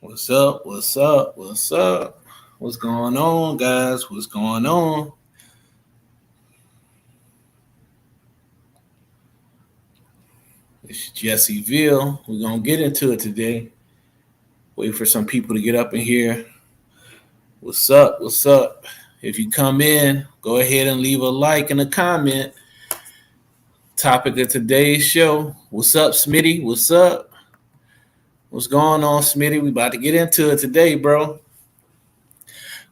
What's up? What's up? What's up? What's going on, guys? What's going on? It's Jesseveal. We're gonna get into it today. Wait for some people to get up in here. What's up? What's up? If you come in, go ahead and leave a like and a comment. Topic of today's show. What's up, Smitty? What's up? What's going on, Smitty? We about to get into it today, bro.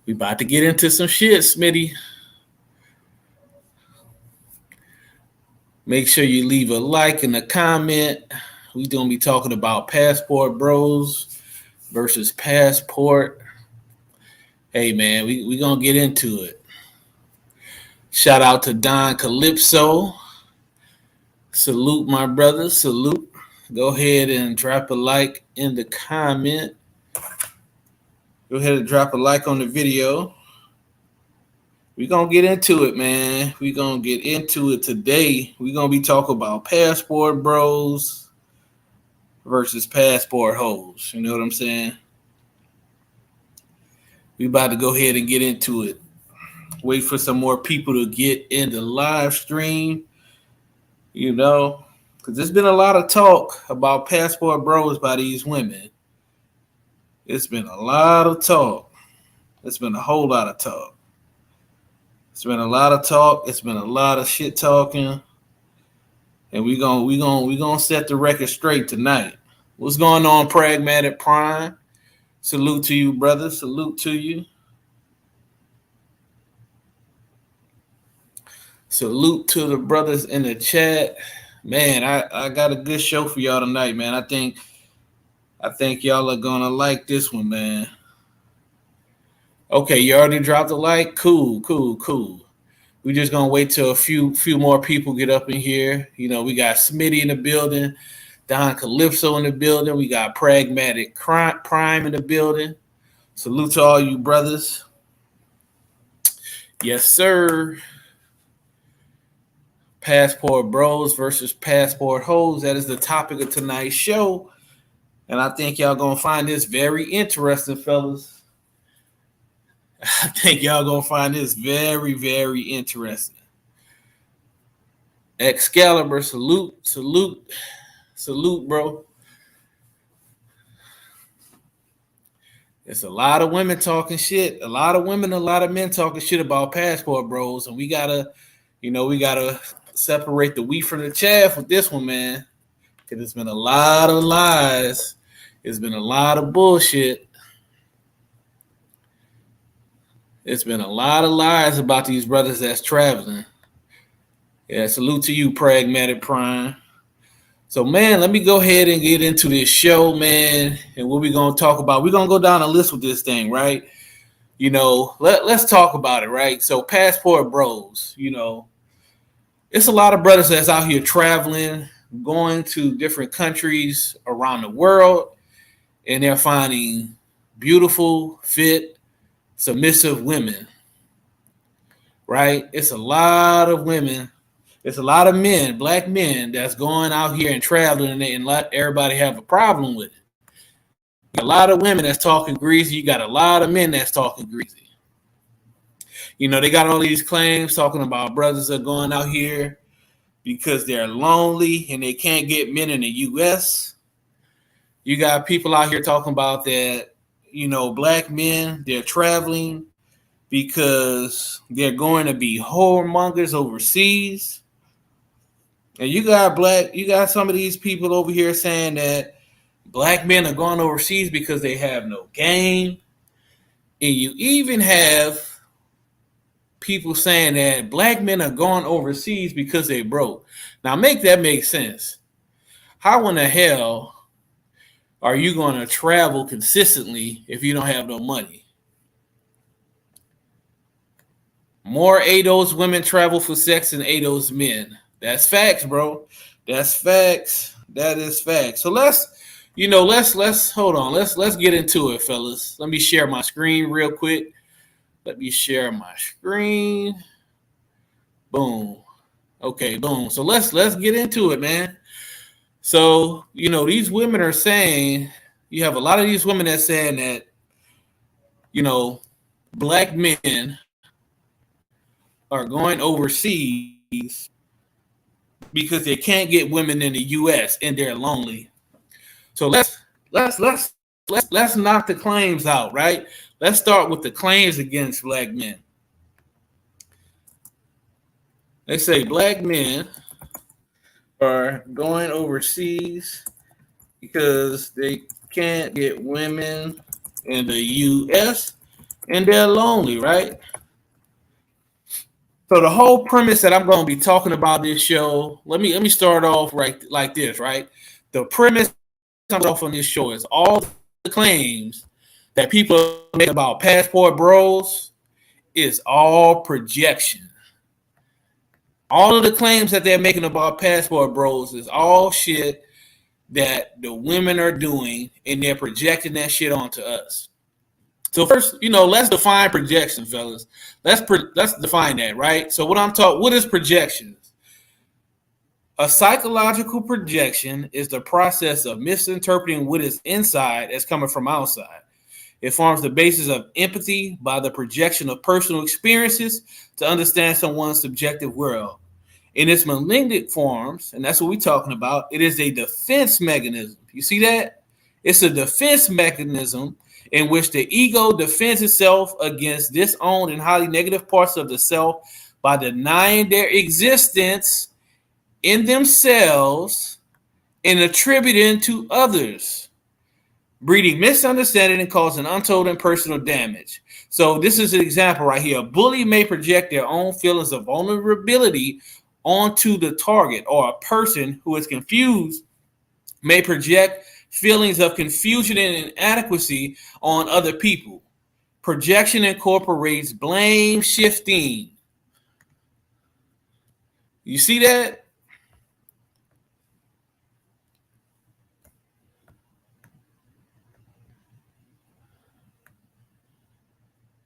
We about to get into some shit, Smitty. Make sure you leave a like and a comment. We gonna be talking about passport bros versus passport. Hey man, we gonna get into it. Shout out to Don Calypso. Salute my brother. Salute. Go ahead and drop a like in the comment. Go ahead and drop a like on the video. We gonna get into it, man. We gonna get into it today. We gonna be talking about passport bros versus passport hoes. You know what I'm saying? We about to go ahead and get into it. Wait for some more people to get in the live stream. You know, because there's been a lot of talk about passport bros by these women. It's been a lot of talk. It's been a whole lot of talk. It's been a lot of talk. It's been a lot of shit talking. And we gonna set the record straight tonight. What's going on, Pragmatic Prime? Salute to you, brother. Salute to you. Salute to the brothers in the chat. Man, I got a good show for y'all tonight, man. I think y'all are gonna like this one, man. Okay, you already dropped a like? Cool, cool, cool. We just gonna wait till a few more people get up in here. You know, we got Smitty in the building, Don Calypso in the building, we got Pragmatic Prime in the building. Salute to all you brothers. Yes, sir. Passport bros versus passport hoes. That is the topic of tonight's show. And I think y'all gonna find this very interesting, fellas. I think y'all gonna find this very, very interesting. Excalibur, salute, salute, salute, bro. It's a lot of women talking shit. A lot of women, a lot of men talking shit about passport bros. And we gotta separate the wheat from the chaff with this one, man. Because it's been a lot of lies. It's been a lot of bullshit. It's been a lot of lies about these brothers that's traveling. Yeah, salute to you, Pragmatic Prime. So, man, let me go ahead and get into this show, man. And what we going to talk about. We're going to go down a list with this thing, right? You know, let's talk about it, right? So, passport bros, you know, it's a lot of brothers that's out here traveling, going to different countries around the world, and they're finding beautiful, fit, submissive women, right? It's a lot of women. It's a lot of men, black men, that's going out here and traveling and let everybody have a problem with it. You got a lot of women that's talking greasy. You got a lot of men that's talking greasy. You know, they got all these claims talking about brothers that are going out here because they're lonely and they can't get men in the U.S. You got people out here talking about that, you know, black men, they're traveling because they're going to be whoremongers overseas. And you got some of these people over here saying that black men are going overseas because they have no game. And you even have people saying that black men are going overseas because they broke. Now make that make sense. How in the hell are you going to travel consistently if you don't have no money? More ADOS women travel for sex than ADOS men. That's facts, bro. That's facts. That is facts. So let's hold on. Let's get into it, fellas. Let me share my screen real quick. Let me share my screen. Boom. Okay, boom. So let's get into it, man. So, you know, these women are saying you have a lot of these women that saying that, you know, black men are going overseas because they can't get women in the U.S. and they're lonely. So let's knock the claims out, right? Let's start with the claims against black men. They say black men are going overseas because they can't get women in the U.S. and they're lonely, right? So the whole premise that I'm going to be talking about this show, let me start off right like this, right? The premise off on this show is all the claims that people make about passport bros is all projection. All of the claims that they're making about passport bros is all shit that the women are doing, and they're projecting that shit onto us. So first, let's define projection, fellas. Let's define that, right? So what is projections? A psychological projection is the process of misinterpreting what is inside as coming from outside. It forms the basis of empathy by the projection of personal experiences to understand someone's subjective world. In its malignant forms, and that's what we're talking about, it is a defense mechanism. You see that? It's a defense mechanism in which the ego defends itself against disowned and highly negative parts of the self by denying their existence in themselves and attributing to others, breeding misunderstanding and causing untold and personal damage. So this is an example right here. A bully may project their own feelings of vulnerability onto the target, or a person who is confused may project feelings of confusion and inadequacy on other people. Projection incorporates blame shifting. You see that?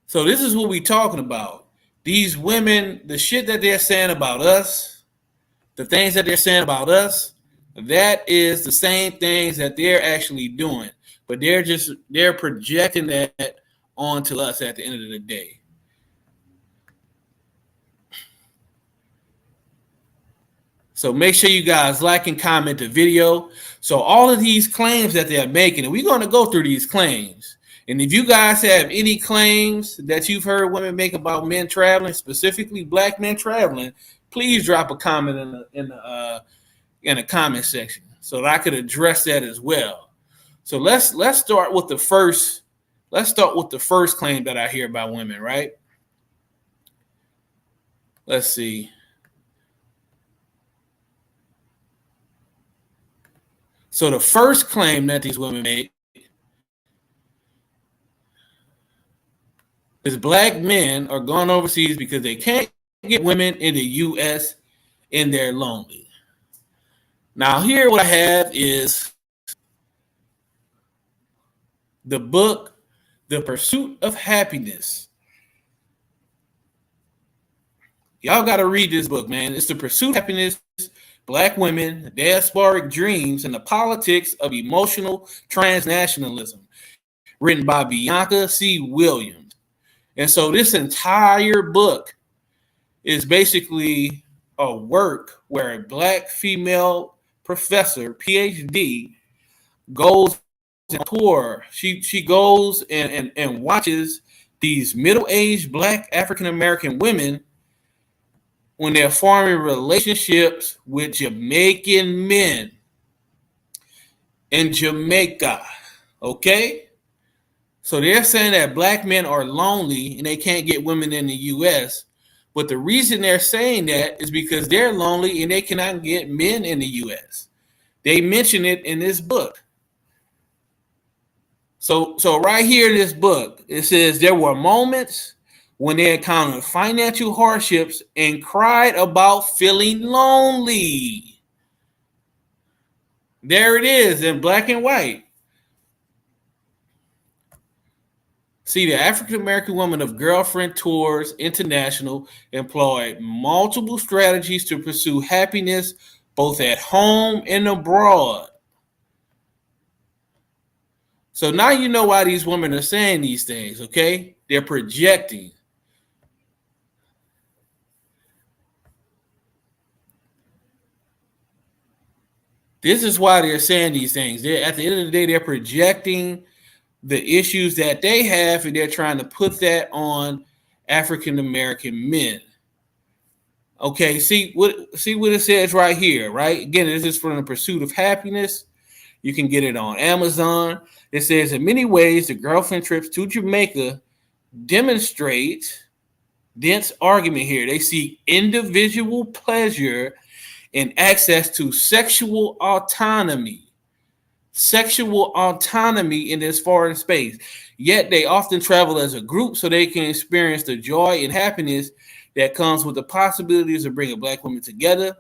So this is what we're talking about. These women, the shit that they're saying about us, the things that they're saying about us, that is the same things that they're actually doing. But they're projecting that onto us at the end of the day. So make sure you guys like and comment the video. So all of these claims that they're making, and we're going to go through these claims. And if you guys have any claims that you've heard women make about men traveling, specifically black men traveling, please drop a comment in the comment section so that I could address that as well. So let's start with the first. Let's start with the first claim that I hear about women, right? Let's see. So the first claim that these women make is black men are going overseas because they can't get women in the U.S. and they're lonely. Now here what I have is the book, The Pursuit of Happiness. Y'all got to read this book, man. It's The Pursuit of Happiness, Black Women, Diasporic Dreams, and the Politics of Emotional Transnationalism, written by Bianca C. Williams. And so this entire book is basically a work where a black female professor, PhD, goes on tour. She goes and watches these middle-aged black African-American women when they're forming relationships with Jamaican men in Jamaica. Okay? So they're saying that black men are lonely and they can't get women in the U.S. But the reason they're saying that is because they're lonely and they cannot get men in the U.S. They mention it in this book. So right here in this book, it says there were moments when they encountered financial hardships and cried about feeling lonely. There it is in black and white. See, the African-American woman of Girlfriend Tours International employed multiple strategies to pursue happiness both at home and abroad. So now you know why these women are saying these things, okay? They're projecting. This is why they're saying these things. They're, at the end of the day, they're projecting the issues that they have, and they're trying to put that on African American men. Okay, see what it says right here, right? Again, this is from The Pursuit of Happiness. You can get it on Amazon. It says, in many ways, the girlfriend trips to Jamaica demonstrate dense argument here. They seek individual pleasure and access to sexual autonomy in this foreign space. Yet they often travel as a group so they can experience the joy and happiness that comes with the possibilities of bringing Black women together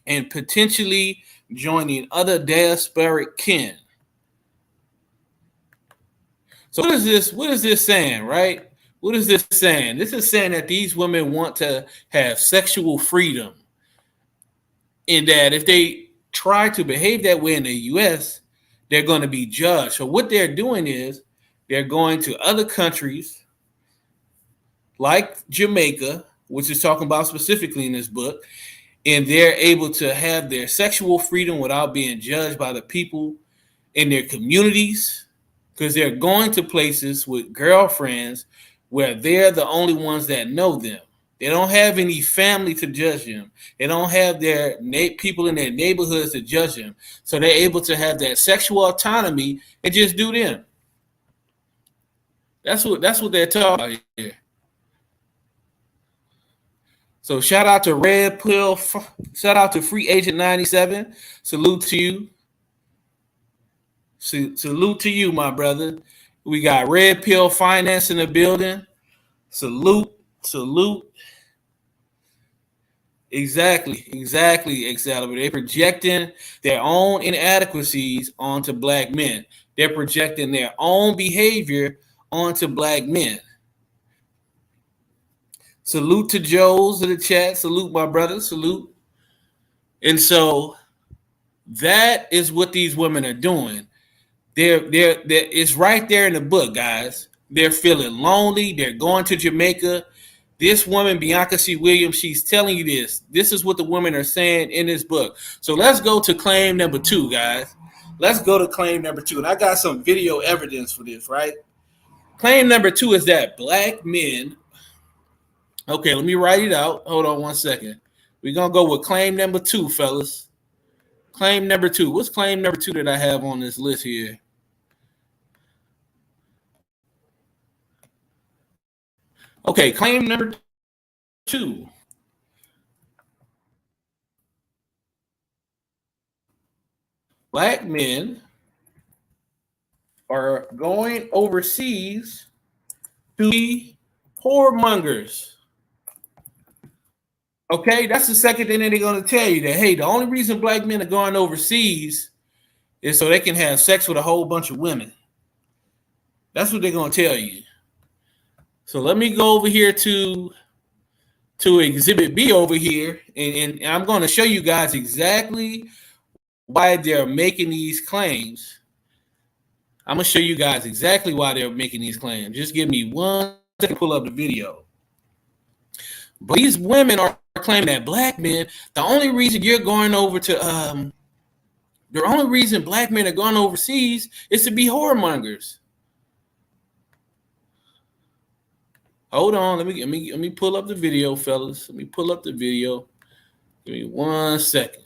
and potentially joining other diasporic kin. So what is this saying, right? What is this saying? This is saying that these women want to have sexual freedom, and that if they try to behave that way in the US, they're going to be judged. So what they're doing is they're going to other countries like Jamaica, which is talking about specifically in this book, and they're able to have their sexual freedom without being judged by the people in their communities, because they're going to places with girlfriends where they're the only ones that know them. They don't have any family to judge them. They don't have their people in their neighborhoods to judge them. So they're able to have that sexual autonomy and just do them. That's what they're talking about here. So shout out to Red Pill, shout out to Free Agent 97. Salute to you. Salute to you, my brother. We got Red Pill Finance in the building. Salute. Exactly, Excalibur. They're projecting their own inadequacies onto Black men. They're projecting their own behavior onto Black men. Salute to Joe's in the chat. Salute, my brother. Salute. And so that is what these women are doing. It's right there in the book, guys. They're feeling lonely. They're going to Jamaica. This woman, Bianca C. Williams, she's telling you this. This is what the women are saying in this book. So let's go to claim number 2, guys. Let's go to claim number 2. And I got some video evidence for this, right? Claim number 2 is that Black men. Okay, let me write it out. Hold on one second. We're going to go with claim number 2, fellas. Claim number 2. What's claim number 2 that I have on this list here? Okay, claim number 2. Black men are going overseas to be whoremongers. Okay, that's the second thing that they're going to tell you, that, hey, the only reason Black men are going overseas is so they can have sex with a whole bunch of women. That's what they're going to tell you. So let me go over here to Exhibit B over here, and I'm going to show you guys exactly why they're making these claims. I'm going to show you guys exactly why they're making these claims. Just give me one second to pull up the video. But these women are claiming that Black men, the only reason you're going over to, the only reason Black men are going overseas is to be whoremongers. Hold on, let me pull up the video, fellas. Let me pull up the video. Give me 1 second.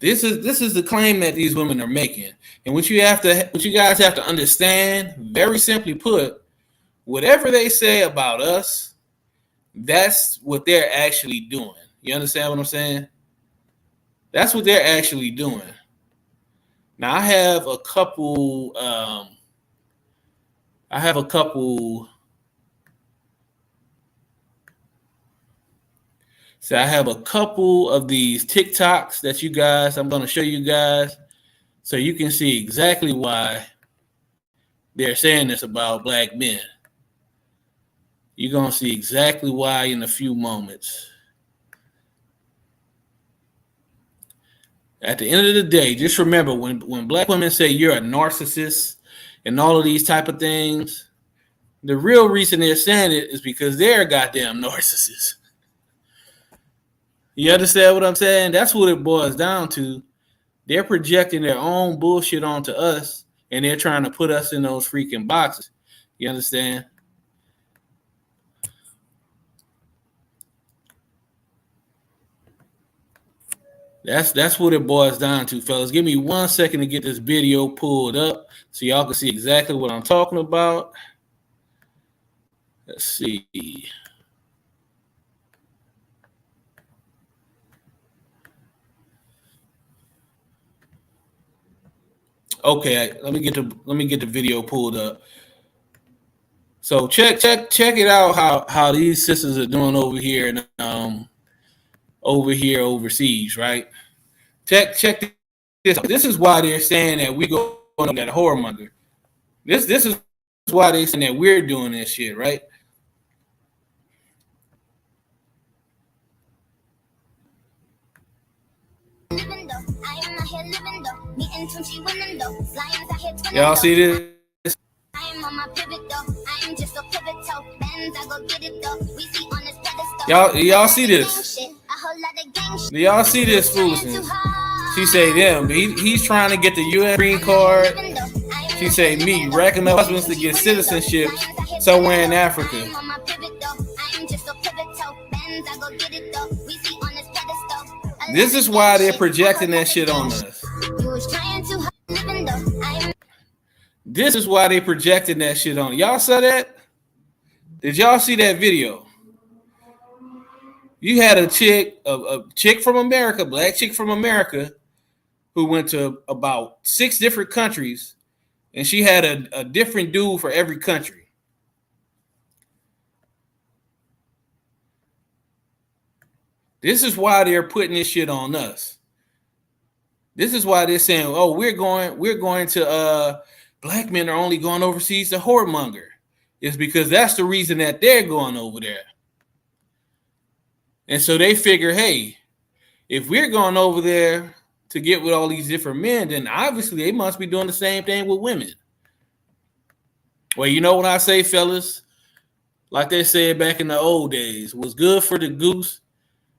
This is the claim that these women are making. And what you guys have to understand, very simply put, whatever they say about us, that's what they're actually doing. You understand what I'm saying? That's what they're actually doing. Now I have a couple So I have a couple of these TikToks that I'm going to show you guys so you can see exactly why they're saying this about Black men. You're going to see exactly why in a few moments. At the end of the day, just remember when black women say you're a narcissist and all of these type of things, the real reason they're saying it is because they're a goddamn narcissist. You understand what I'm saying? That's what it boils down to. They're projecting their own bullshit onto us, and they're trying to put us in those freaking boxes. You understand? That's what it boils down to, fellas. Give me 1 second to get this video pulled up so y'all can see exactly what I'm talking about. Let's see. Okay, let me get the video pulled up. So check it out how these sisters are doing over here and overseas, right? Check this. This is why they're saying that we go on that whoremonger. This is why they're saying that we're doing this shit, right? Y'all see this? Y'all see this? Do y'all see this foolishness? She say them. He's trying to get the U.S. green card. She say me racking up husbands to get citizenship somewhere in Africa. This is why they're projecting that shit on us. This is why they projecting that shit on. Y'all saw that? Did y'all see that video? You had a chick from America, black chick from America, who went to about 6 different countries, and she had a different dude for every country. This is why they're putting this shit on us. This is why they're saying, "Oh, we're going to black men are only going overseas to whoremonger." It's because that's the reason that they're going over there. And so they figure, hey, if we're going over there to get with all these different men, then obviously they must be doing the same thing with women. Well, you know what I say, fellas? Like they said back in the old days, what's good for the goose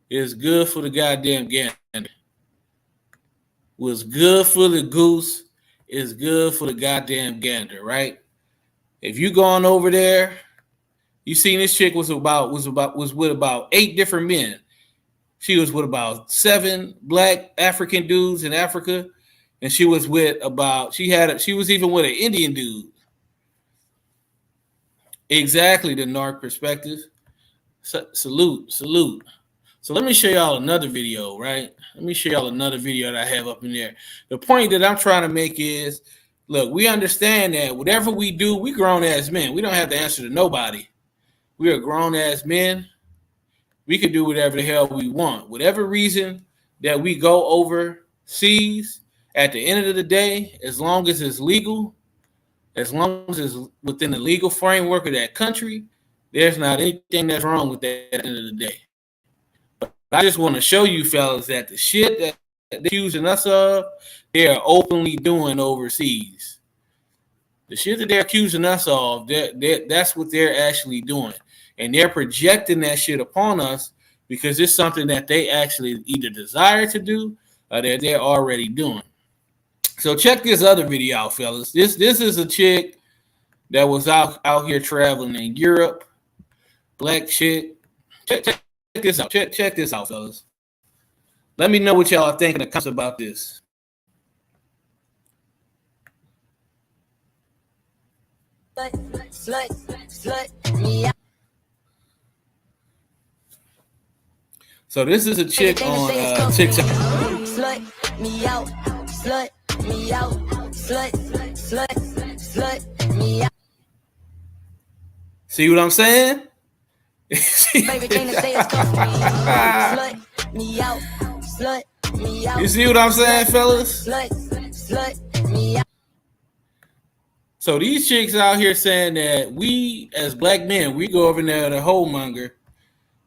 is good for the goddamn gander. What's good for the goose is good for the goddamn gander, right? If you going over there, you seen this chick was with about 8 different men. She was with about 7 black African dudes in Africa, and she was with she was even with an Indian dude. Exactly, the narc perspective. Salute. So let me show y'all another video, right? Let me show y'all another video that I have up in there. The point that I'm trying to make is, look, we understand that whatever we do, we grown ass men. We don't have to answer to nobody. We are grown ass men. We can do whatever the hell we want. Whatever reason that we go overseas, at the end of the day, as long as it's legal, as long as it's within the legal framework of that country, there's not anything that's wrong with that at the end of the day. But I just want to show you fellas that the shit that they're accusing us of, they are openly doing overseas. The shit that they're accusing us of, that's what they're actually doing. And they're projecting that shit upon us because it's something that they actually either desire to do or that they're already doing. So check this other video out, fellas. This is a chick that was out here traveling in Europe. Black chick. Check this out. Check this out, fellas. Let me know what y'all are thinking about this. Slut me out. So this is a chick on TikTok. Slut me out, slut me out, slut me out. See what I'm saying? You see what I'm saying, fellas? So So these chicks out here saying that we as black men, we go over there to homemonger,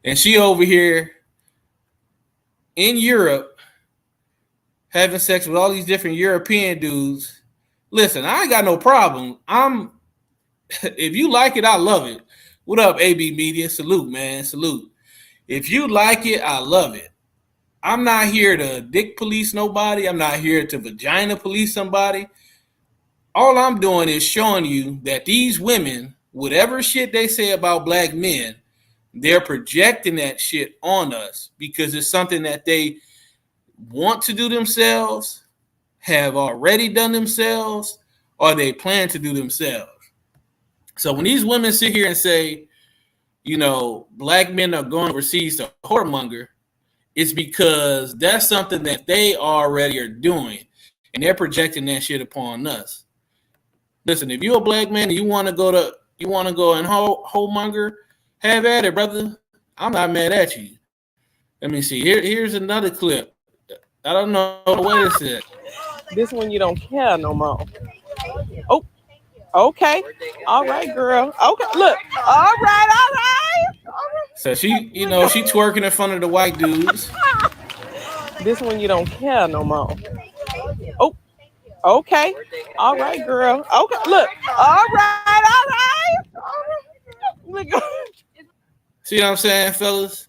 and she over here in Europe having sex with all these different European dudes. Listen, I ain't got no problem. If you like it, I love it. What up, AB Media? Salute, man. Salute. If you like it, I love it. I'm not here to dick police nobody. I'm not here to vagina police somebody. All I'm doing is showing you that these women, whatever shit they say about black men, they're projecting that shit on us because it's something that they want to do themselves, have already done themselves, or they plan to do themselves. So when these women sit here and say, black men are going overseas to whoremonger, it's because that's something that they already are doing, and they're projecting that shit upon us. Listen, if you're a black man and you want to go and whoremonger, have at it, brother. I'm not mad at you. Let me see. Here's another clip. I don't know what it said. This one you don't care no more. Oh, okay. All right, girl. Okay, look. All right. So she twerking in front of the white dudes. This one you don't care no more. Oh, okay. All right, girl. Okay, look. All right. Look. See what I'm saying, fellas?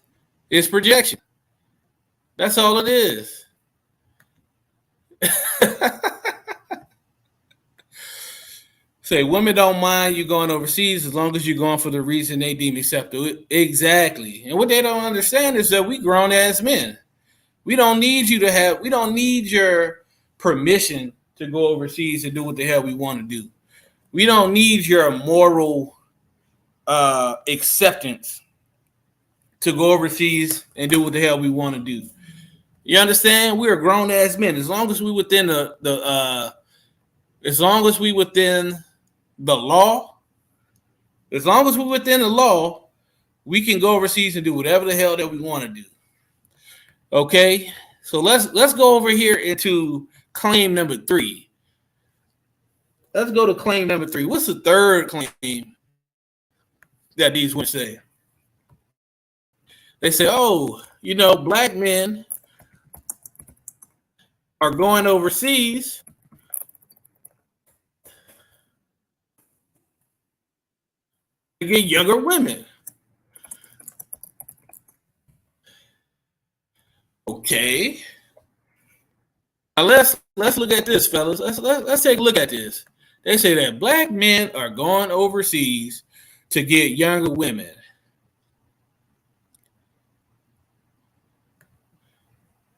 It's projection. That's all it is. Say women don't mind you going overseas as long as you're going for the reason they deem acceptable. Exactly. And what they don't understand is that we grown ass men. We don't need your permission to go overseas and do what the hell we want to do. We don't need your moral acceptance to go overseas and do what the hell we want to do. You understand? We're grown ass men. As long as we within the law, we can go overseas and do whatever the hell that we want to do. Okay? So let's go over here into claim number 3. Let's go to claim number 3. What's the third claim that these women say? They say, black men are going overseas to get younger women. Okay. Now let's look at this, fellas. Let's take a look at this. They say that black men are going overseas to get younger women.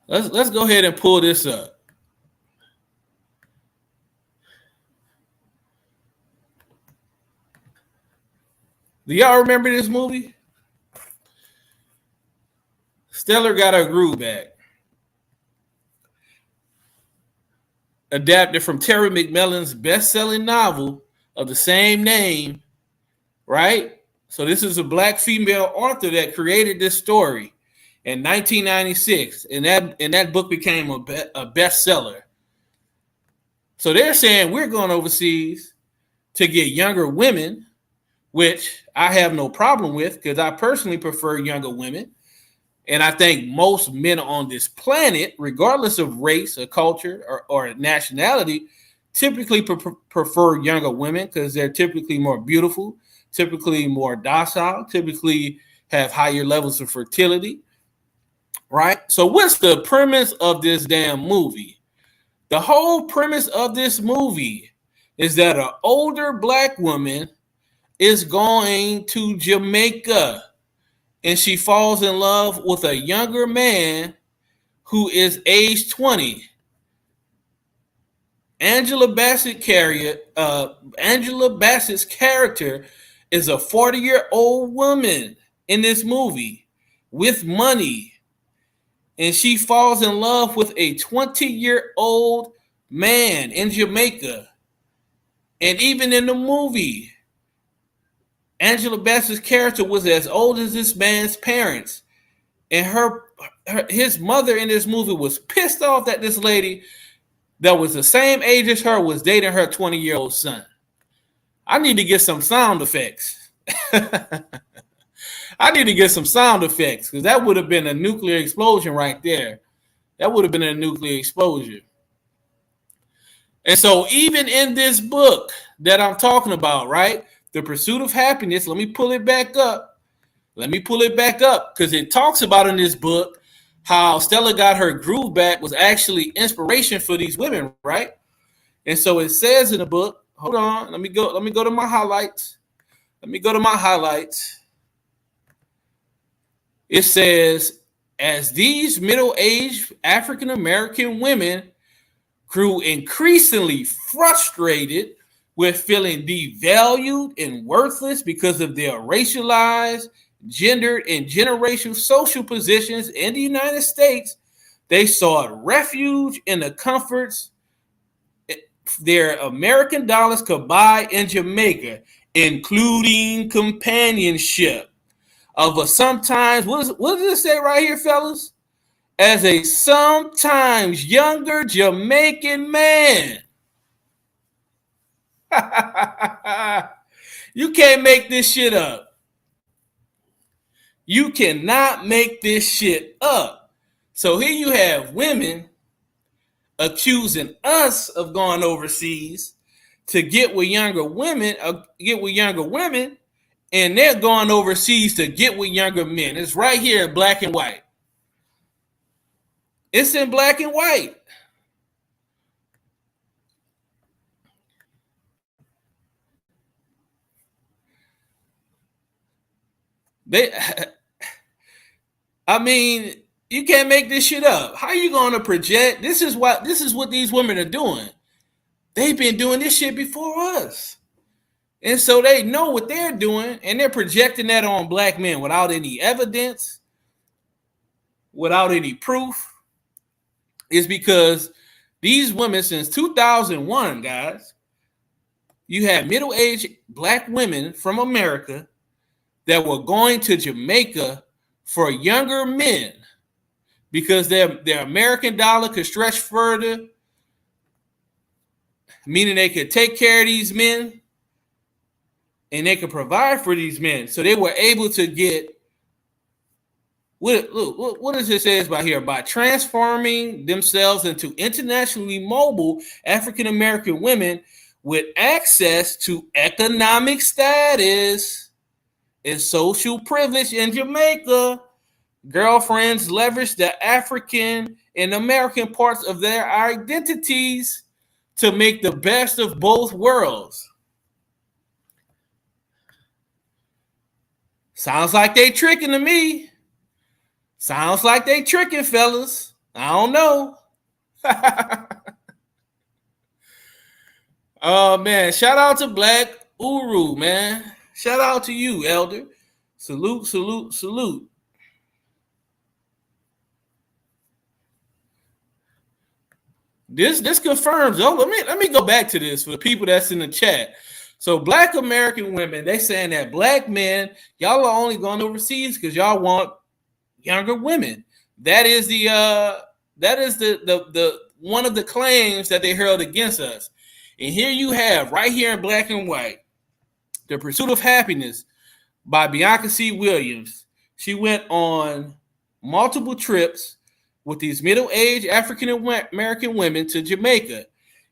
Let's go ahead and pull this up. Do y'all remember this movie? Stellar Got Her Groove Back. Adapted from Terry McMillan's best-selling novel of the same name, right? So this is a black female author that created this story in 1996, and that book became a bestseller. So they're saying we're going overseas to get younger women, which I have no problem with because I personally prefer younger women. And I think most men on this planet, regardless of race or culture or nationality, typically prefer younger women because they're typically more beautiful, typically more docile, typically have higher levels of fertility, right? So what's the premise of this damn movie? The whole premise of this movie is that an older black woman is going to Jamaica and she falls in love with a younger man who is age 20. Angela Bassett's character is a 40-year-old woman in this movie with money. And she falls in love with a 20-year-old man in Jamaica. And even in the movie, Angela Bassett's character was as old as this man's parents. And his mother in this movie was pissed off that this lady that was the same age as her was dating her 20-year-old son. I need to get some sound effects. I need to get some sound effects because that would have been a nuclear explosion right there. That would have been a nuclear explosion. And so, even in this book that I'm talking about, right, The Pursuit of Happiness, let me pull it back up. Let me pull it back up because it talks about in this book how Stella got her groove back was actually inspiration for these women, right? And so it says in the book, hold on, let me go to my highlights. Let me go to my highlights. It says, as these middle-aged African American women grew increasingly frustrated with feeling devalued and worthless because of their racialized, gendered, and generational social positions in the United States, they sought refuge in the comforts their American dollars could buy in Jamaica, including companionship of a sometimes, what does it say right here, fellas? As a sometimes younger Jamaican man. You can't make this shit up. You cannot make this shit up. So here you have women accusing us of going overseas to get with younger women, and they're going overseas to get with younger men. It's right here in black and white. It's in black and white. I mean, you can't make this shit up. How are you going to project? This is what these women are doing. They've been doing this shit before us. And so they know what they're doing, and they're projecting that on black men without any evidence, without any proof. It's because these women, since 2001, guys, you had middle-aged black women from America that were going to Jamaica for younger men because their American dollar could stretch further, meaning they could take care of these men and they could provide for these men. So they were able to get, what does it say about here? By transforming themselves into internationally mobile African American women with access to economic status and social privilege in Jamaica, girlfriends leverage the African and American parts of their identities to make the best of both worlds. Sounds like they tricking to me. Sounds like they tricking, fellas. I don't know. Oh, man. Shout out to Black Uru, man. Shout out to you, Elder. Salute, salute, salute. This confirms. Oh, let me go back to this for the people that's in the chat. So black American women, they saying that black men, y'all are only going overseas because y'all want younger women. That is the one of the claims that they hurled against us. And here you have, right here in black and white, The Pursuit of Happiness by Bianca C. Williams. She went on multiple trips with these middle-aged African American women to Jamaica.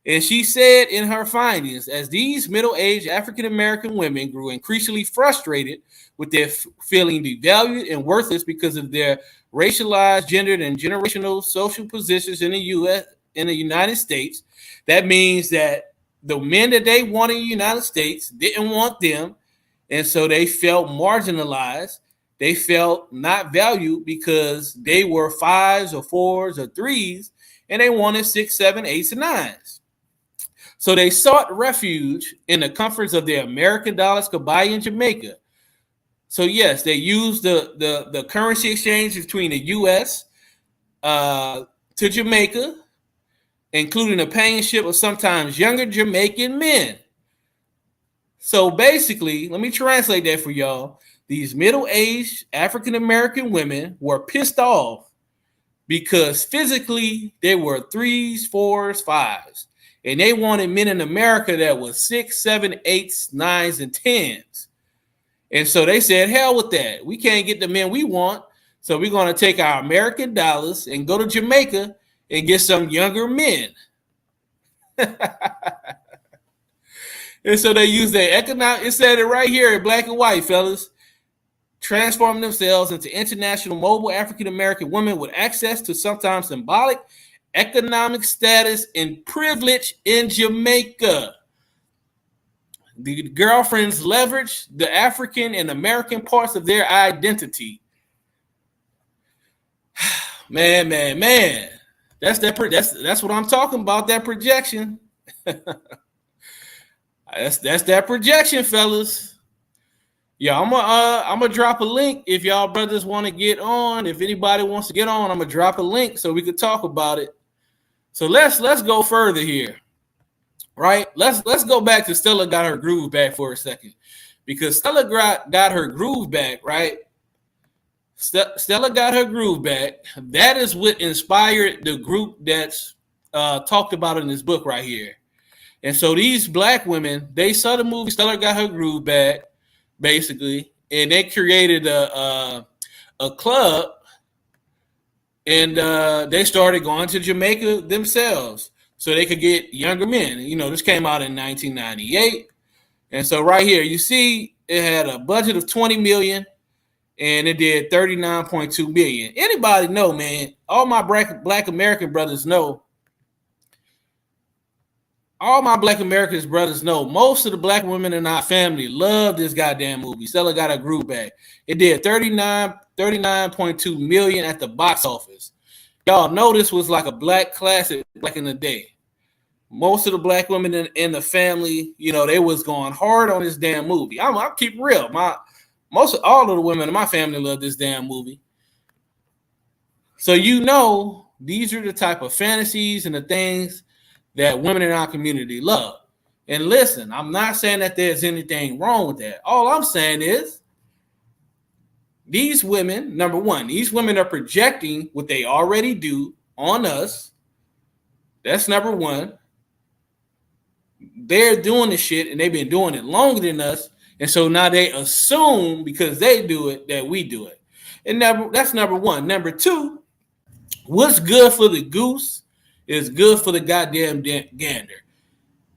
And she said in her findings, as these middle-aged African American women grew increasingly frustrated with their feeling devalued and worthless because of their racialized, gendered, and generational social positions in the United States, that means that the men that they want in the United States didn't want them, and so they felt marginalized. They felt not valued because they were 5s or 4s or 3s, and they wanted 6, 7, 8s, and 9s. So they sought refuge in the comforts of their American dollars could buy in Jamaica. So yes, they used the currency exchange between the U.S. To Jamaica, including the companionship of sometimes younger Jamaican men. So basically, let me translate that for y'all. These middle-aged African American women were pissed off because physically they were 3s, 4s, 5s. And they wanted men in America that was 6, 7, 8s, 9s, and 10s. And so they said, hell with that. We can't get the men we want. So we're going to take our American dollars and go to Jamaica and get some younger men. And so they use their economic, it said it right here in black and white, fellas, transforming themselves into international mobile African American women with access to sometimes symbolic economic status and privilege in Jamaica. The girlfriends leverage the African and American parts of their identity. Man. That's what I'm talking about, that projection. That's that projection, fellas. Yeah, I'm gonna drop a link if y'all brothers want to get on. If anybody wants to get on, I'm gonna drop a link so we could talk about it. So let's go further here, right? Let's go back to Stella got her groove back for a second, because Stella got her groove back, right? Stella got her groove back. That is what inspired the group that's talked about in this book right here. And so these black women, they saw the movie Stella Got Her Groove Back, basically, and they created a club, and they started going to Jamaica themselves so they could get younger men. You know, this came out in 1998. And so right here, you see it had a budget of $20 million, and it did $39.2 million. Anybody know, man, all my black American brothers know, all my black Americans brothers know, most of the black women in our family love this goddamn movie. Stella Got Her Groove Back. It did $39.2 million at the box office. Y'all know this was like a black classic back in the day. Most of the black women in the family, you know, they was going hard on this damn movie. I'll keep real. All of the women in my family love this damn movie. So you know, these are the type of fantasies and the things that women in our community love. And listen, I'm not saying that there's anything wrong with that. All I'm saying is these women, number one, these women are projecting what they already do on us. That's number one. They're doing the shit and they've been doing it longer than us. And so now they assume because they do it that we do it. And that's number one. Number two, what's good for the goose is good for the goddamn gander.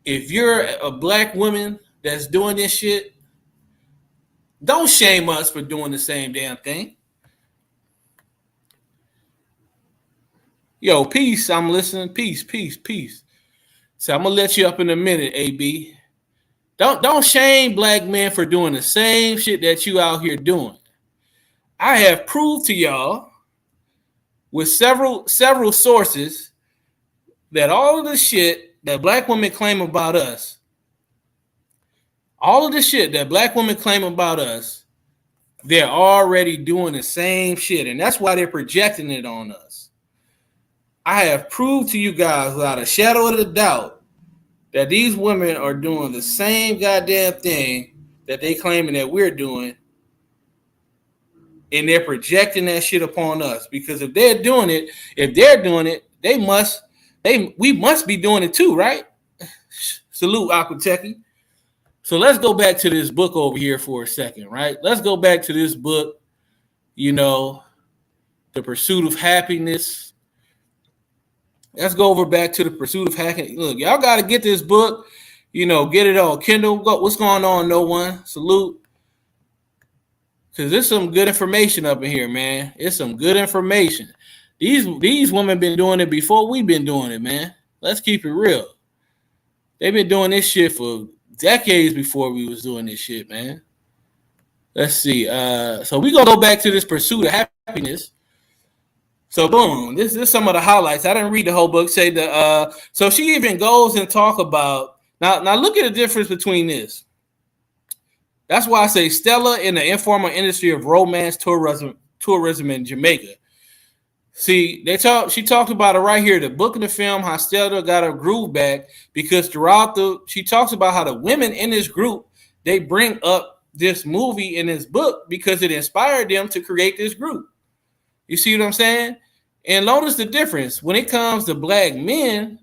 If you're a black woman that's doing this shit, don't shame us for doing the same damn thing. Yo, peace. I'm listening. Peace. So I'm gonna let you up in a minute, AB. Don't shame black men for doing the same shit that you out here doing. I have proved to y'all with several sources that all of the shit that black women claim about us, they're already doing the same shit. And that's why they're projecting it on us. I have proved to you guys without a shadow of a doubt that these women are doing the same goddamn thing that they claiming that we're doing. And they're projecting that shit upon us. Because if they're doing it, we must be doing it too, right? Salute, Aquateki. So let's go back to this book over here for a second, right? Let's go back to this book, you know, The Pursuit of Happiness. Let's go back to The Pursuit of Happiness. Look, y'all got to get this book, you know, get it on Kindle. What's going on, no one? Salute. Because there's some good information up in here, man. It's some good information. These women been doing it before we've been doing it, man. Let's keep it real. They've been doing this shit for decades before we was doing this shit, man. Let's see. So we gonna go back to this Pursuit of Happiness. So boom, this is some of the highlights. I didn't read the whole book. So she even goes and talk about now. Look at the difference between this. That's why I say Stella in the informal industry of romance tourism in Jamaica. See, she talked about it right here, the book and the film, how Stella got her groove back, because she talks about how the women in this group, they bring up this movie in this book because it inspired them to create this group. You see what I'm saying? And notice the difference when it comes to black men.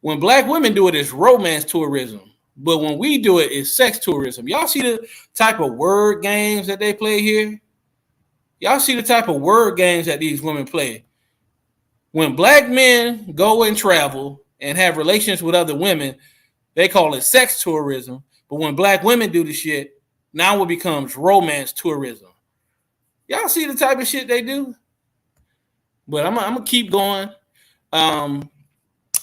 When black women do it, it's romance tourism. But when we do it, it's sex tourism. Y'all see the type of word games that they play here? Y'all see the type of word games that these women play. When black men go and travel and have relations with other women, they call it sex tourism. But when black women do the shit, now it becomes romance tourism. Y'all see the type of shit they do? But I'm gonna keep going.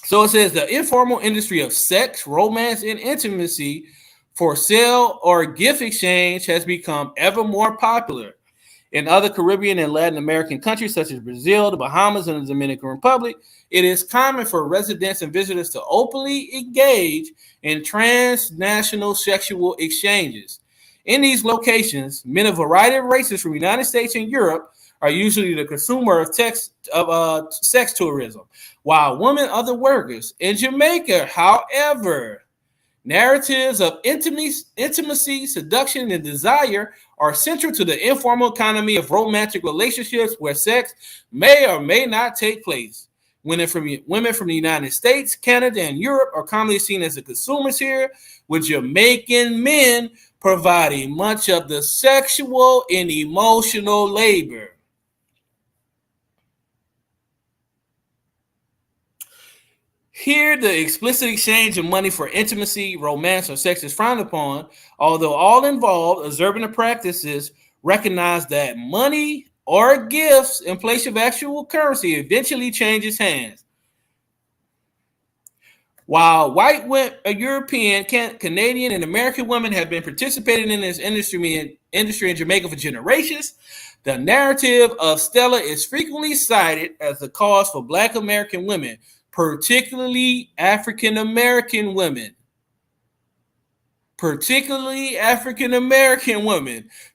So it says the informal industry of sex, romance, and intimacy for sale or gift exchange has become ever more popular. In other Caribbean and Latin American countries such as Brazil, the Bahamas, and the Dominican Republic, it is common for residents and visitors to openly engage in transnational sexual exchanges. In these locations, men of a variety of races from the United States and Europe are usually the consumer of sex tourism, while women are the workers. In Jamaica, however, narratives of intimacy, seduction, and desire are central to the informal economy of romantic relationships where sex may or may not take place. Women from the United States, Canada, and Europe are commonly seen as the consumers here, with Jamaican men providing much of the sexual and emotional labor. Here, the explicit exchange of money for intimacy, romance, or sex is frowned upon, although all involved, observing the practices, recognize that money or gifts in place of actual currency eventually changes hands. While white, European, Canadian, and American women have been participating in this industry in Jamaica for generations, the narrative of Stella is frequently cited as the cause for Black American women, particularly African American women,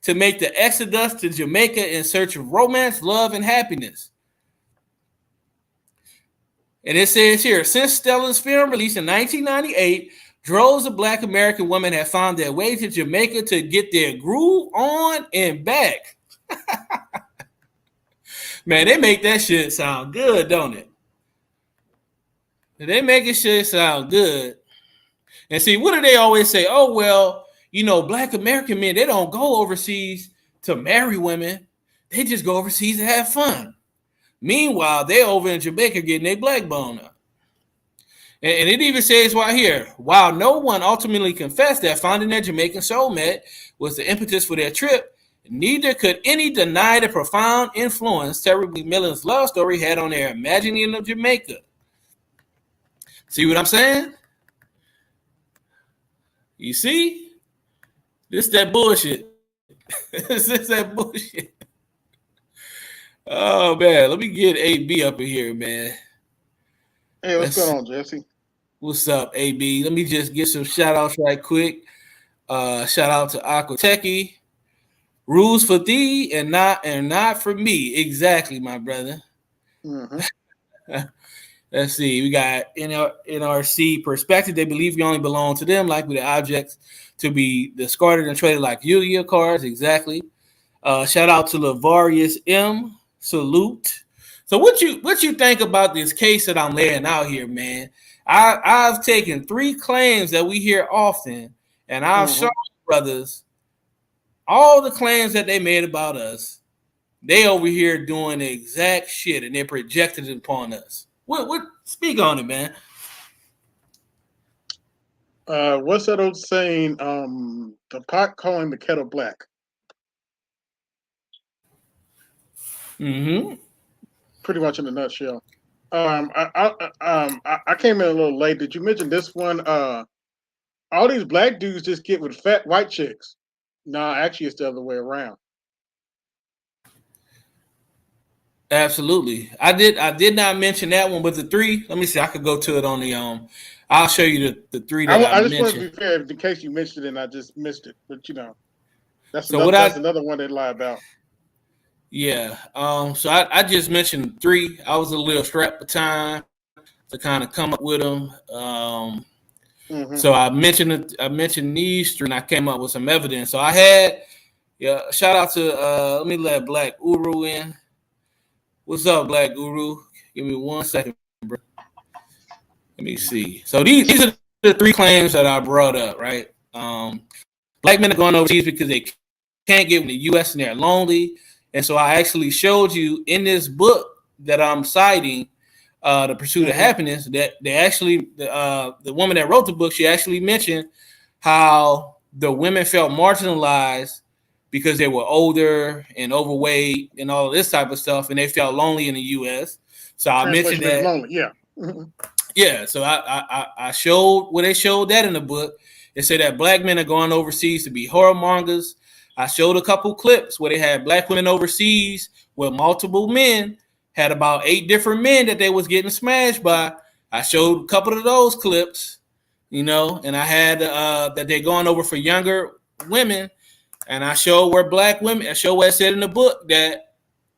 to make the exodus to Jamaica in search of romance, love, and happiness. And it says here, since Stella's film released in 1998, droves of Black American women have found their way to Jamaica to get their groove on and back. Man, they make that shit sound good, don't it? They make it shit sound good. And see, what do they always say? Oh, well, Black American men, they don't go overseas to marry women. They just go overseas to have fun. Meanwhile, they're over in Jamaica getting their black bone up. And it even says right here, while no one ultimately confessed that finding their Jamaican soulmate was the impetus for their trip, neither could any deny the profound influence Terry McMillan's love story had on their imagining of Jamaica. See what I'm saying? You see? This that bullshit. This that bullshit. Oh, man. Let me get AB up in here, man. Hey, what's going on, Jesse? What's up, AB? Let me just get some shout-outs right quick. Shout out to Aqua Techie. Rules for thee and not for me. Exactly, my brother. Mm-hmm. Let's see. We got NRC perspective. They believe we only belong to them, likely the objects to be discarded and traded like Yu-Gi-Oh cards. Exactly. Shout out to Lavarius M. Salute. So what you think about this case that I'm laying out here, man? I've taken 3 claims that we hear often, and I've shown brothers all the claims that they made about us. They over here doing the exact shit, and they're projecting it upon us. What? Speak on it, man. What's that old saying? The pot calling the kettle black. Mm-hmm. Pretty much in a nutshell. I came in a little late. Did you mention this one? All these black dudes just get with fat white chicks. No, actually, it's the other way around. Absolutely. I did not mention that one, but the 3, let me see. I could go to it on the I'll show you the 3 that I just mentioned. want to be fair in case you mentioned it and I just missed it. But that's another one they lie about. Yeah. So I just mentioned 3. I was a little strapped for time to kind of come up with them. So I mentioned these 3 and I came up with some evidence. So I had shout out to let me let Black Uru in. What's up, Black Guru? Give me 1 second, bro. Let me see. So these are the three claims that I brought up, right? Black men are going overseas because they can't get in the U.S. and they're lonely. And so I actually showed you in this book that I'm citing, The Pursuit of Happiness, that they actually, the woman that wrote the book, she actually mentioned how the women felt marginalized because they were older and overweight and all of this type of stuff, and they felt lonely in the U.S. So I mentioned that. Lonely, yeah. Yeah, so I showed where they showed that in the book. They said that black men are going overseas to be whoremongers. I showed a couple clips where they had black women overseas where multiple men had about 8 different men that they was getting smashed by. I showed a couple of those clips, you know, and I had that they're going over for younger women. And I showed where black women, I showed what I said in the book that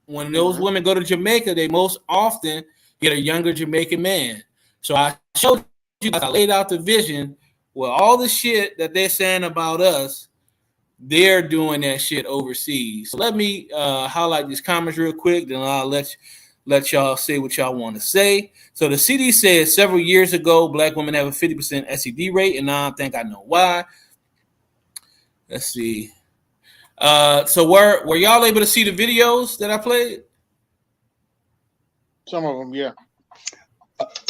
when those women go to Jamaica, they most often get a younger Jamaican man. So I showed you, I laid out the vision where all the shit that they're saying about us, they're doing that shit overseas. So let me highlight these comments real quick, then I'll let y'all say what y'all want to say. So the CD said several years ago, black women have a 50% STD rate, and now I think I know why. Let's see. So were y'all able to see the videos that I played? Some of them, yeah.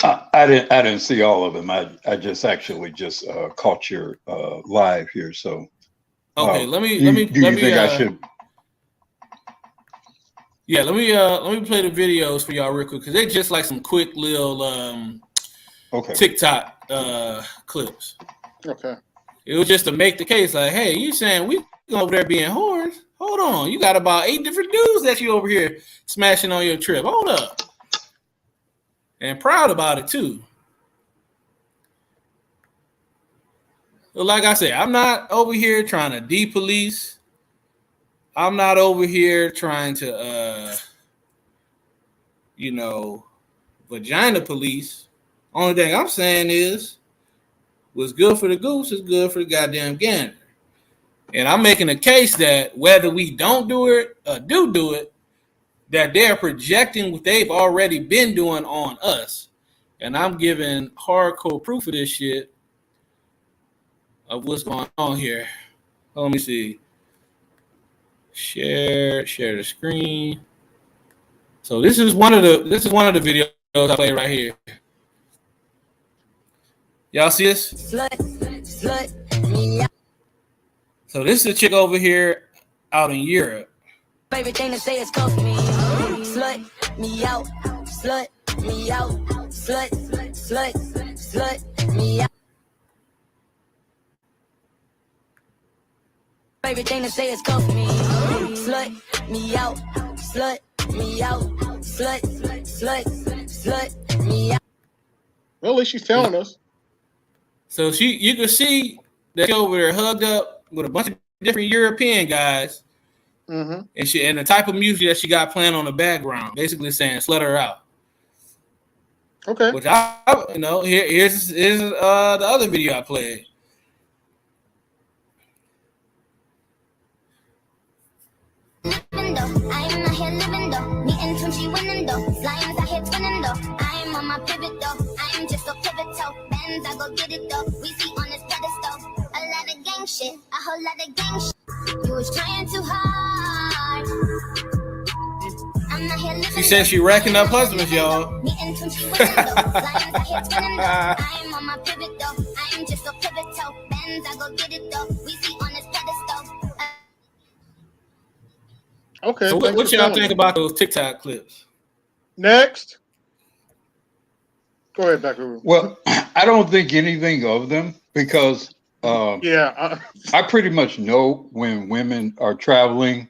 I didn't see all of them. I just actually just caught your live here. So okay, let me think I should? Yeah, let me play the videos for y'all real quick because they're just like some quick little TikTok clips. Okay. It was just to make the case like, hey, you saying we over there being whores? Hold on, you got about 8 different dudes that you over here smashing on your trip. Hold up. And proud about it too. But like I said, I'm not over here trying to de-police. I'm not over here trying to, vagina police. Only thing I'm saying is, what's good for the goose is good for the goddamn gander. And I'm making a case that whether we don't do it or do it, that they're projecting what they've already been doing on us. And I'm giving hardcore proof of this shit of what's going on here. Let me see. Share the screen. So this is one of the videos I play right here. Y'all see this? So this is a chick over here out in Europe. Favorite thing to say is come for me. Slut me out, slut me out, slut me out. Favorite thing to say is come for me. Slut me out, slut me out, slut me out. Well, at least she's telling us. So you can see that she over there hugged up with a bunch of different European guys. And the type of music that she got playing on the background, basically saying "slut her out." Okay. Which here's the other video I played. I'm not here living though, meeting from she winning though, flying I hit twinning though. I'm on my pivot though, I'm just so pivotal. Benz I go get it though, we see on this pedestal. A lot of gang shit, a whole lot of gang shit. You was trying too hard. I'm not here living. She said she racking up husbands, y'all. Meeting from she winning though, flying I hit twinning though. I'm on my pivot though, I'm just so pivotal. Benz I go get it though, we see on this pedestal. Okay. So what y'all think about those TikTok clips? Next. Go ahead, Dr. Wu. Well, I don't think anything of them because I pretty much know when women are traveling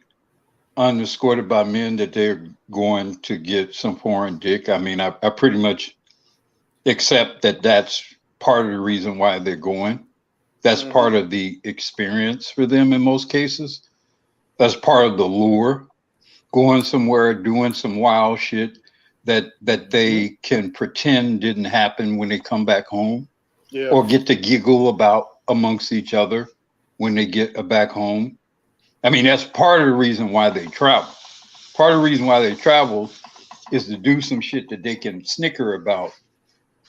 unescorted by men that they're going to get some foreign dick. I mean, I pretty much accept that that's part of the reason why they're going. That's part of the experience for them in most cases. That's part of the lure, going somewhere, doing some wild shit that they can pretend didn't happen when they come back home, or get to giggle about amongst each other when they get back home. I mean, that's part of the reason why they travel. Part of the reason why they travel is to do some shit that they can snicker about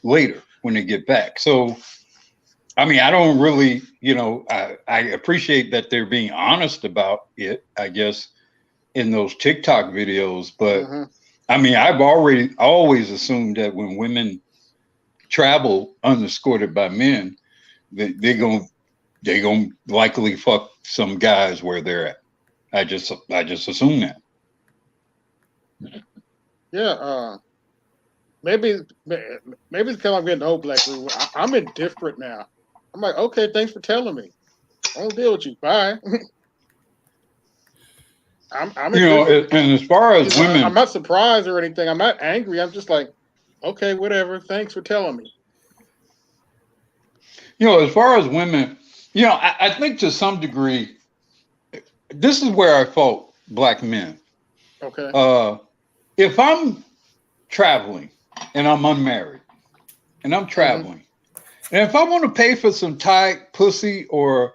later. when they get back. So, I mean, I don't really, I appreciate that they're being honest about it, I guess, in those TikTok videos. But I mean, I've always assumed that when women travel unescorted by men, they're gonna likely fuck some guys where they're at. I just assume that. Yeah, maybe it's because I'm getting old, Black Roo. I'm indifferent now. I'm like, okay, thanks for telling me. I won't deal with you. Bye. I'm and as far as women, I'm not surprised or anything. I'm not angry. I'm just like, okay, whatever. Thanks for telling me. As far as women, I think to some degree, this is where I fault black men. Okay. If I'm traveling and I'm unmarried and I'm traveling, and if I want to pay for some Thai pussy or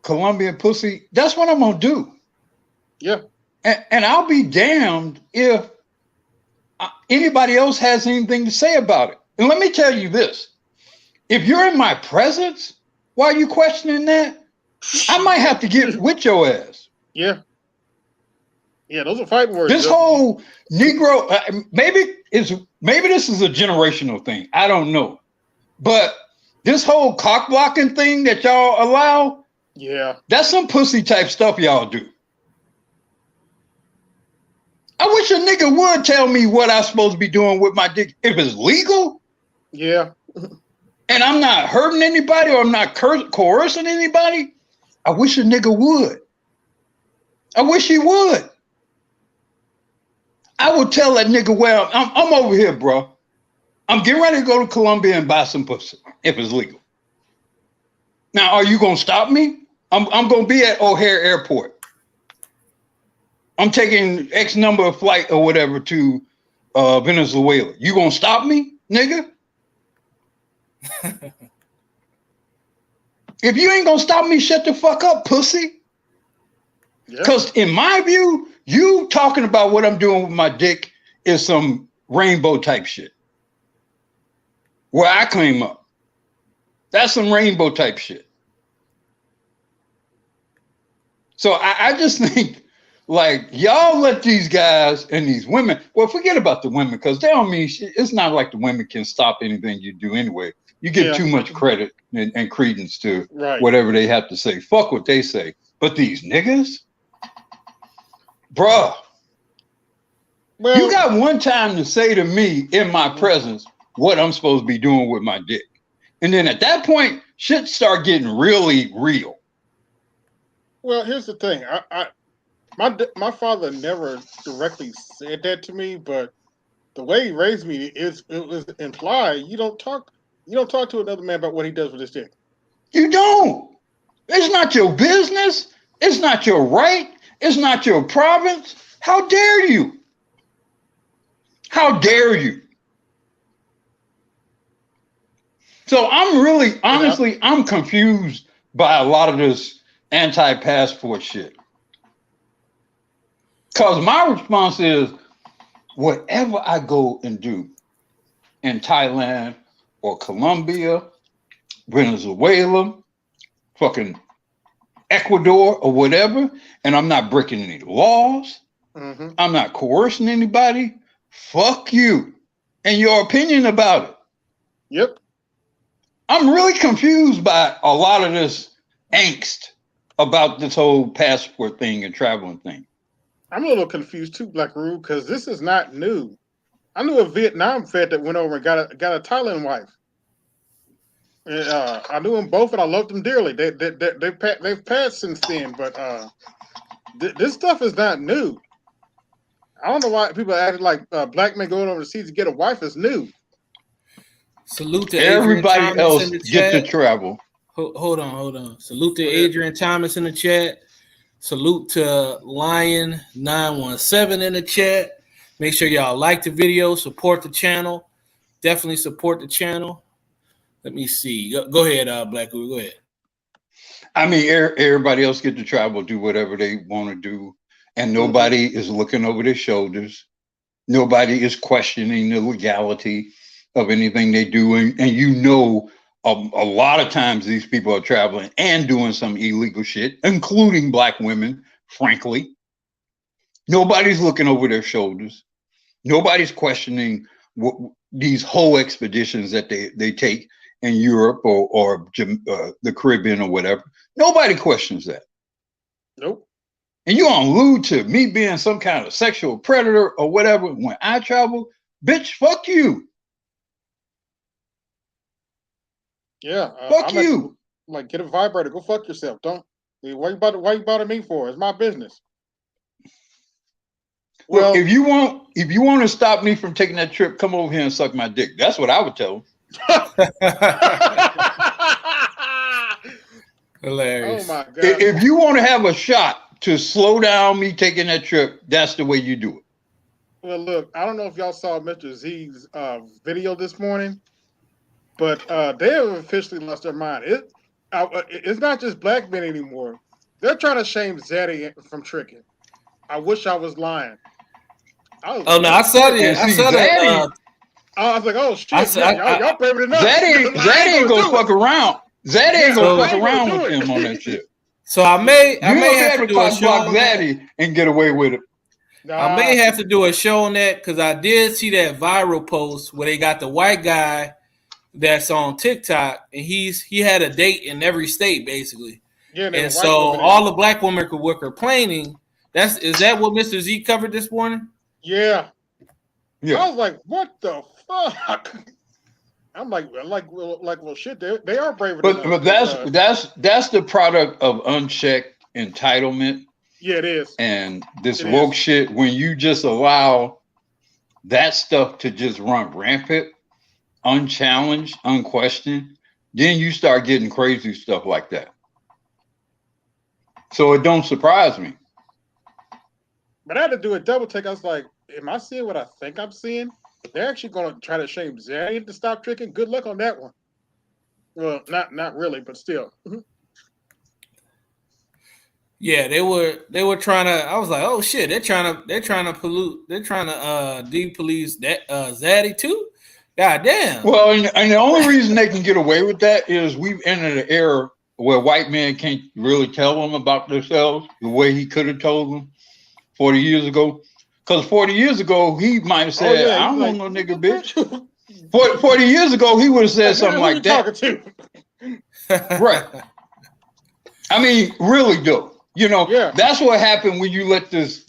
Colombian pussy, that's what I'm going to do. Yeah. And I'll be damned if anybody else has anything to say about it. And let me tell you this. If you're in my presence, why are you questioning that? I might have to get with your ass. Yeah. Yeah, those are fighting words. This whole Negro, maybe this is a generational thing. I don't know. But this whole cock blocking thing that y'all allow, yeah, that's some pussy type stuff y'all do. I wish a nigga would tell me what I'm supposed to be doing with my dick. If it's legal, yeah, and I'm not hurting anybody or I'm not coercing anybody, I wish a nigga would. I wish he would. I would tell that nigga, well, I'm over here, bro. I'm getting ready to go to Colombia and buy some pussy if it's legal. Now, are you gonna stop me? I'm gonna be at O'Hare Airport. I'm taking X number of flight or whatever to Venezuela. You gonna stop me, nigga? If you ain't gonna stop me, shut the fuck up, pussy. Because in my view, you talking about what I'm doing with my dick is some rainbow type shit. Where I claim up. That's some rainbow type shit. So I just think, like, y'all let these guys and these women, well, forget about the women, because they don't mean shit. It's not like the women can stop anything you do anyway. You give too much credit and credence to whatever they have to say. Fuck what they say. But these niggas, bruh, well, you got one time to say to me in my presence what I'm supposed to be doing with my dick. And then at that point, shit start getting really real. Well, here's the thing. My father never directly said that to me, but the way he raised me it was implied you don't talk to another man about what he does with his dick. You don't. It's not your business. It's not your right. It's not your province. How dare you? How dare you? So I'm really, honestly, I'm confused by a lot of this anti-passport shit. Because my response is, whatever I go and do in Thailand or Colombia, Venezuela, fucking Ecuador or whatever, and I'm not breaking any laws, I'm not coercing anybody, fuck you and your opinion about it. Yep. I'm really confused by a lot of this angst about this whole passport thing and traveling thing. I'm a little confused too, Black Roo, because this is not new. I knew a Vietnam vet that went over and got a Thailand wife. I knew them both, and I loved them dearly. They've passed since then, but this stuff is not new. I don't know why people act like black men going overseas to get a wife is new. Salute to everybody Adrian else in the get chat. to travel. Hold on. Salute to Adrian Thomas in the chat. Salute to Lion917 in the chat. Make sure y'all like the video, support the channel. Definitely support the channel. Let me see. Go ahead, Black Guru. Go ahead. I mean, everybody else get to travel, do whatever they want to do, and nobody is looking over their shoulders. Nobody is questioning the legality of anything they do, and you know, a lot of times these people are traveling and doing some illegal shit, including black women. Frankly, nobody's looking over their shoulders. Nobody's questioning these whole expeditions that they take in Europe or the Caribbean or whatever. Nobody questions that. Nope. And you gonna allude to me being some kind of sexual predator or whatever when I travel? Bitch, fuck you. Yeah. Fuck you. Like, get a vibrator. Go fuck yourself. Don't. Why you bother me for? It's my business. Well, if you want to stop me from taking that trip, come over here and suck my dick. That's what I would tell them. Hilarious. Oh my God. If you want to have a shot to slow down me taking that trip, that's the way you do it. Well, look, I don't know if y'all saw Mr. Z's video this morning, but they have officially lost their mind. It's not just black men anymore. They're trying to shame Zaddy from tricking. I wish I was lying. I saw it. I saw that. I was like, oh shit, y'all braving enough. Zaddy ain't gonna fuck around. Zaddy ain't gonna fuck around with him on that shit. So I may have to do a show on Zaddy and get away with it. I may have to do a show on that because I did see that viral post where they got the white guy that's on TikTok and he had a date in every state basically. Yeah, and so all the black women were complaining. Is that what Mr. Z covered this morning? Yeah. I was like, what the fuck? I'm like, well, shit. They are brave enough. But that's the product of unchecked entitlement. Yeah, it is. And this woke shit, when you just allow that stuff to just run rampant, unchallenged, unquestioned, then you start getting crazy stuff like that. So it don't surprise me. But I had to do a double take. I was like, am I seeing what I think I'm seeing? They're actually going to try to shame Zaddy to stop tricking. Good luck on that one. Well, not really, but still. Yeah, they were trying to. I was like, oh shit, they're trying to pollute. They're trying to depolice that Zaddy too. God damn. Well, and the only reason they can get away with that is we've entered an era where white men can't really tell them about themselves the way he could have told them 40 years ago. Because 40 years ago, he might have said, I don't know no nigga, bitch. 40 years ago, he would have said something like that. Right. I mean, really, though. You know, that's what happened when you let this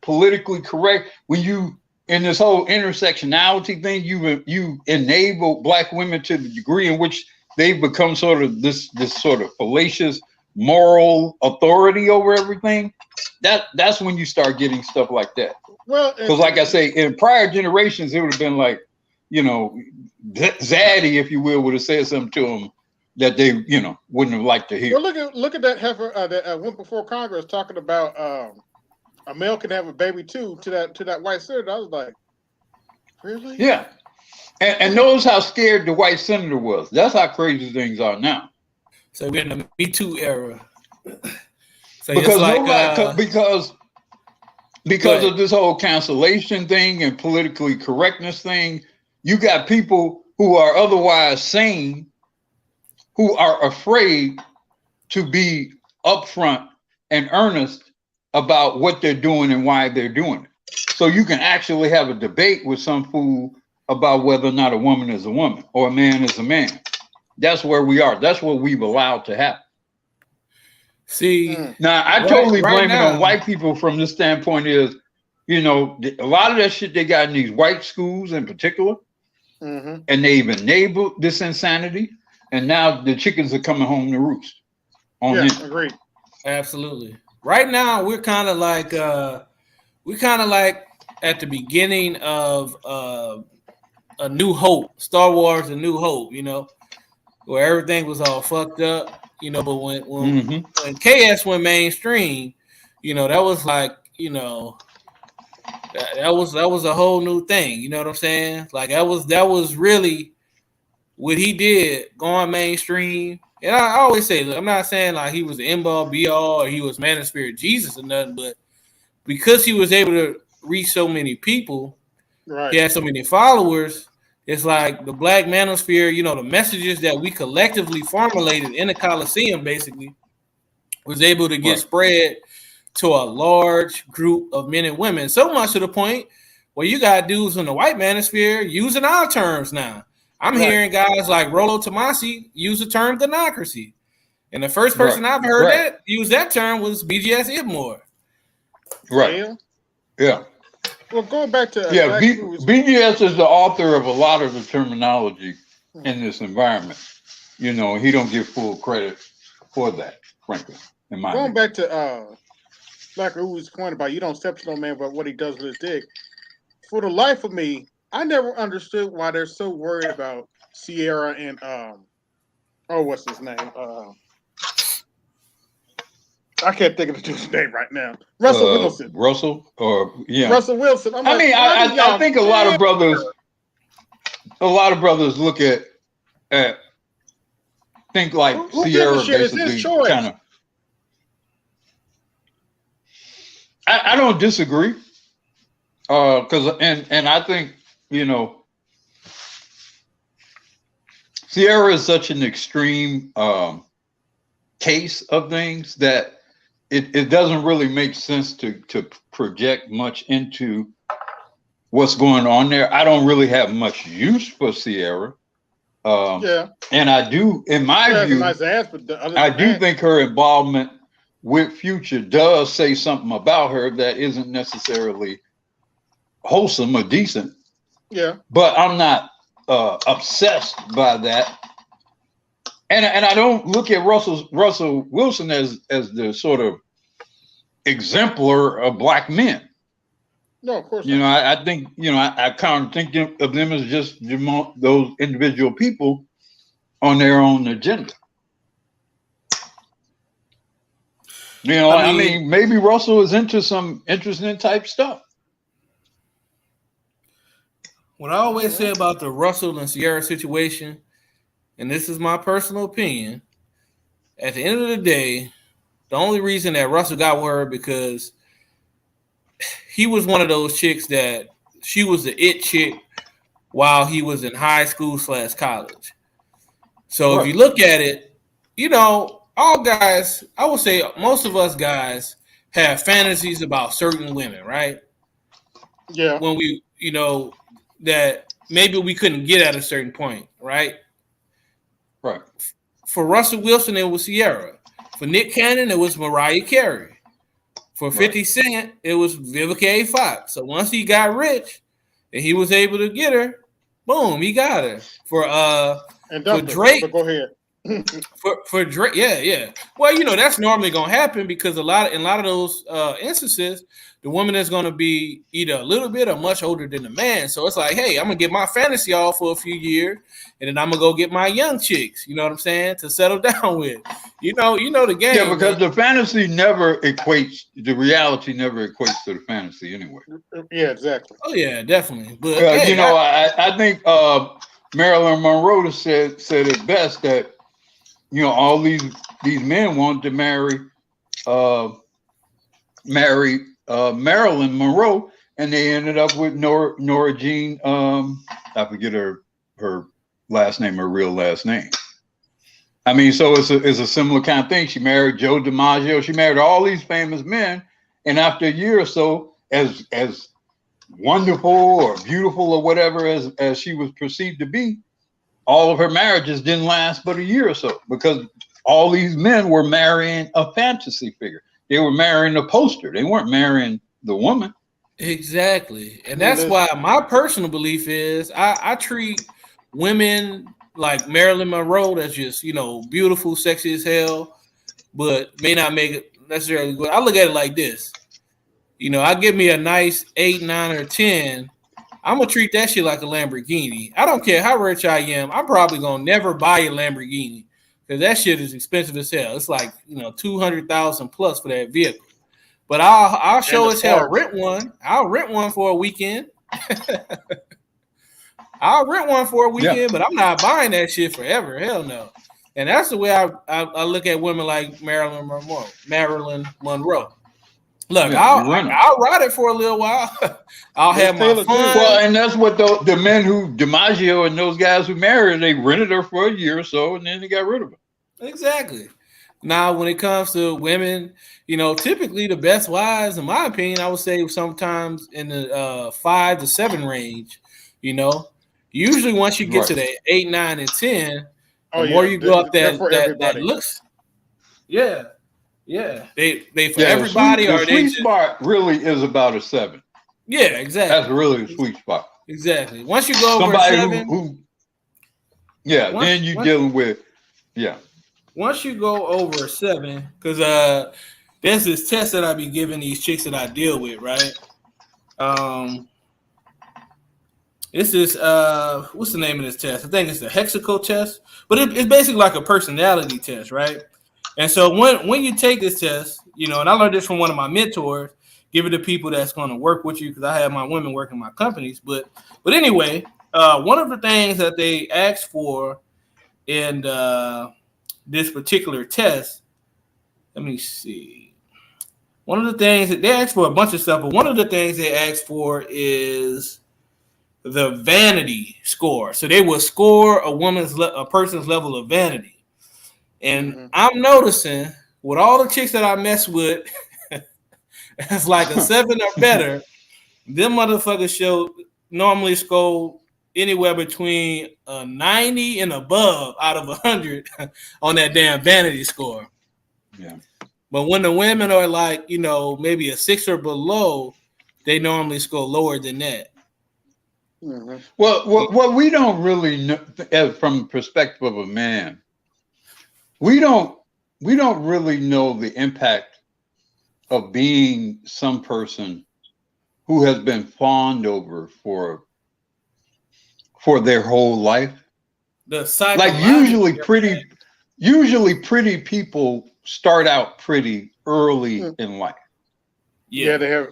politically correct, when you, in this whole intersectionality thing, you enable black women to the degree in which they've become sort of this sort of fallacious moral authority over everything. That's when you start getting stuff like that. Well, because like I say, in prior generations, it would have been like, you know, Zaddy, if you will, would have said something to him that they, you know, wouldn't have liked to hear. Well, look at that heifer that went before Congress talking about a male can have a baby too to that white senator. I was like, really? Yeah, and notice how scared the white senator was. That's how crazy things are now. So we're in the Me Too era. So because like, because of this whole cancellation thing and politically correctness thing, you got people who are otherwise sane who are afraid to be upfront and earnest about what they're doing and why they're doing it. So you can actually have a debate with some fool about whether or not a woman is a woman or a man is a man. That's where we are. That's what we've allowed to happen. See, now I totally blame it on white people from this standpoint is, you know, a lot of that shit they got in these white schools in particular, and they've enabled this insanity, and now the chickens are coming home to roost. Agreed. Absolutely. Right now, we're kind of like at the beginning of A New Hope, Star Wars: A New Hope. You know, where everything was all fucked up. You know, but when KS went mainstream, you know, that was like, you know, that was a whole new thing. You know what I'm saying? Like that was really what he did going mainstream. And I always say, look, I'm not saying like he was the end all be all or he was man of spirit Jesus or nothing, but because he was able to reach so many people, he had so many followers. It's like the black manosphere, you know, the messages that we collectively formulated in the Coliseum basically was able to get spread to a large group of men and women. So much to the point where you got dudes in the white manosphere using our terms now. I'm hearing guys like Rollo Tomasi use the term democracy. And the first person I've heard that use that term was BGS Ibmore. Right. Yeah. Well, going back to BGS is the author of a lot of the terminology in this environment. You know, he don't give full credit for that, frankly. Going back to Black Uzi's point about you don't step to no man but what he does with his dick. For the life of me, I never understood why they're so worried about Sierra and what's his name? I can't think of the dude's name right now. Russell Wilson. Russell Wilson. I think a lot of brothers look at think like who Sierra basically kind of. I don't disagree, because and I think, you know, Sierra is such an extreme case of things that it doesn't really make sense to project much into what's going on there. I don't really have much use for Sierra. And I do, in my view, I do think her involvement with Future does say something about her that isn't necessarily wholesome or decent. Yeah. But I'm not obsessed by that. And I don't look at Russell Wilson as the sort of exemplar of black men. No, of course not. You know, I think, you know, I kind of think of them as just those individual people on their own agenda. You know, I mean, maybe Russell is into some interesting type stuff. What I always say about the Russell and Sierra situation, and this is my personal opinion, at the end of the day, the only reason that Russell got with her because he was one of those chicks that she was the it chick while he was in high school / college. So if you look at it, you know, all guys, I would say most of us guys have fantasies about certain women, right? Yeah. When we, you know, that maybe we couldn't get at a certain point, right? Right. For Russell Wilson, it was Sierra. For Nick Cannon, it was Mariah Carey. For 50 Cent, it was Vivica A. Fox. So once he got rich and he was able to get her, boom, he got her. For Drake, go ahead. for Drake, yeah. Well, you know, that's normally gonna happen because in a lot of those instances, the woman is gonna be either a little bit or much older than the man. So it's like, hey, I'm gonna get my fantasy off for a few years, and then I'm gonna go get my young chicks. You know what I'm saying? To settle down with. You know the game. Yeah, because the fantasy never equates. The reality never equates to the fantasy anyway. Yeah, exactly. Oh yeah, definitely. But hey, you know, I think Marilyn Monroe said it best that, you know, all these men wanted to marry Marilyn Monroe, and they ended up with Nora Jean. I forget her last name, her real last name. I mean, so it's a similar kind of thing. She married Joe DiMaggio. She married all these famous men, and after a year or so, as wonderful or beautiful or whatever as she was perceived to be, all of her marriages didn't last but a year or so because all these men were marrying a fantasy figure. They were marrying a poster. They weren't marrying the woman. Exactly. And that's why my personal belief is I treat women like Marilyn Monroe that's just, you know, beautiful, sexy as hell, but may not make it necessarily good. I look at it like this. You know, I give me a nice 8, 9, or 10. I'm gonna treat that shit like a Lamborghini. I don't care how rich I am. I'm probably gonna never buy a Lamborghini because that shit is expensive as hell. It's like, you know, $200,000 plus for that vehicle. But I'll show as hell rent one. I'll rent one for a weekend. I'll rent one for a weekend, but I'm not buying that shit forever. Hell no. And that's the way I look at women like Marilyn Monroe. Look, I'll ride it for a little while. I'll have my fun. Well, and that's what the men who DiMaggio and those guys who married, they rented her for a year or so, and then they got rid of her. Exactly. Now, when it comes to women, typically the best wives, in my opinion, I would say sometimes in the 5 to 7 range. Usually once you get to the 8, 9, and 10, the more you go up that looks. Yeah. Yeah. They for everybody. The sweet spot really is about a 7. Yeah, exactly. That's really the sweet spot. Exactly. Once you go over somebody 7, then you're dealing with Once you go over 7, because there's this test that I be giving these chicks that I deal with, right? This is what's the name of this test? I think it's the Hexaco test, but it's basically like a personality test, right? And so when you take this test, and I learned this from one of my mentors, give it to people that's going to work with you, because I have my women working my companies. But anyway, one of the things that they asked for in this particular test, let me see. One of the things that they asked for a bunch of stuff, but one of the things they asked for is the vanity score. So they will score a person's level of vanity. And I'm noticing with all the chicks that I mess with, it's like a 7 or better. Them motherfuckers normally score anywhere between 90 and above out of 100 on that damn vanity score. Yeah. But when the women are like, maybe a 6 or below, they normally score lower than that. Mm-hmm. Well, what we don't really know, from the perspective of a man, we don't really know the impact of being some person who has been fawned over for their whole life. Like usually pretty people start out pretty early in life. Yeah, they have.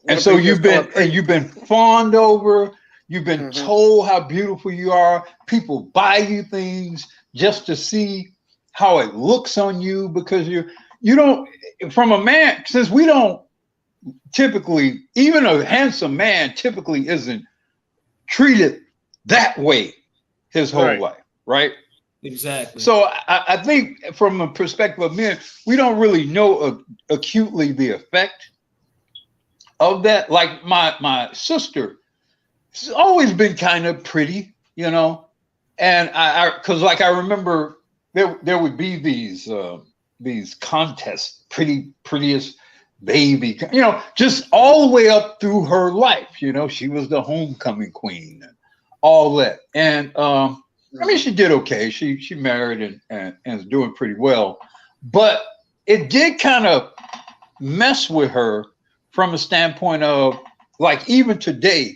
And so you've been fawned over. You've been told how beautiful you are. People buy you things just to see how it looks on you, because you don't, from a man, since we don't typically, even a handsome man typically isn't treated that way his whole life, right? Exactly. So I think from a perspective of men, we don't really know acutely the effect of that. Like my sister, she's always been kind of pretty, and because I remember there would be these contests, prettiest baby, just all the way up through her life. She was the homecoming queen and all that. And she did okay. She married and is doing pretty well, but it did kind of mess with her from a standpoint of, like, even today,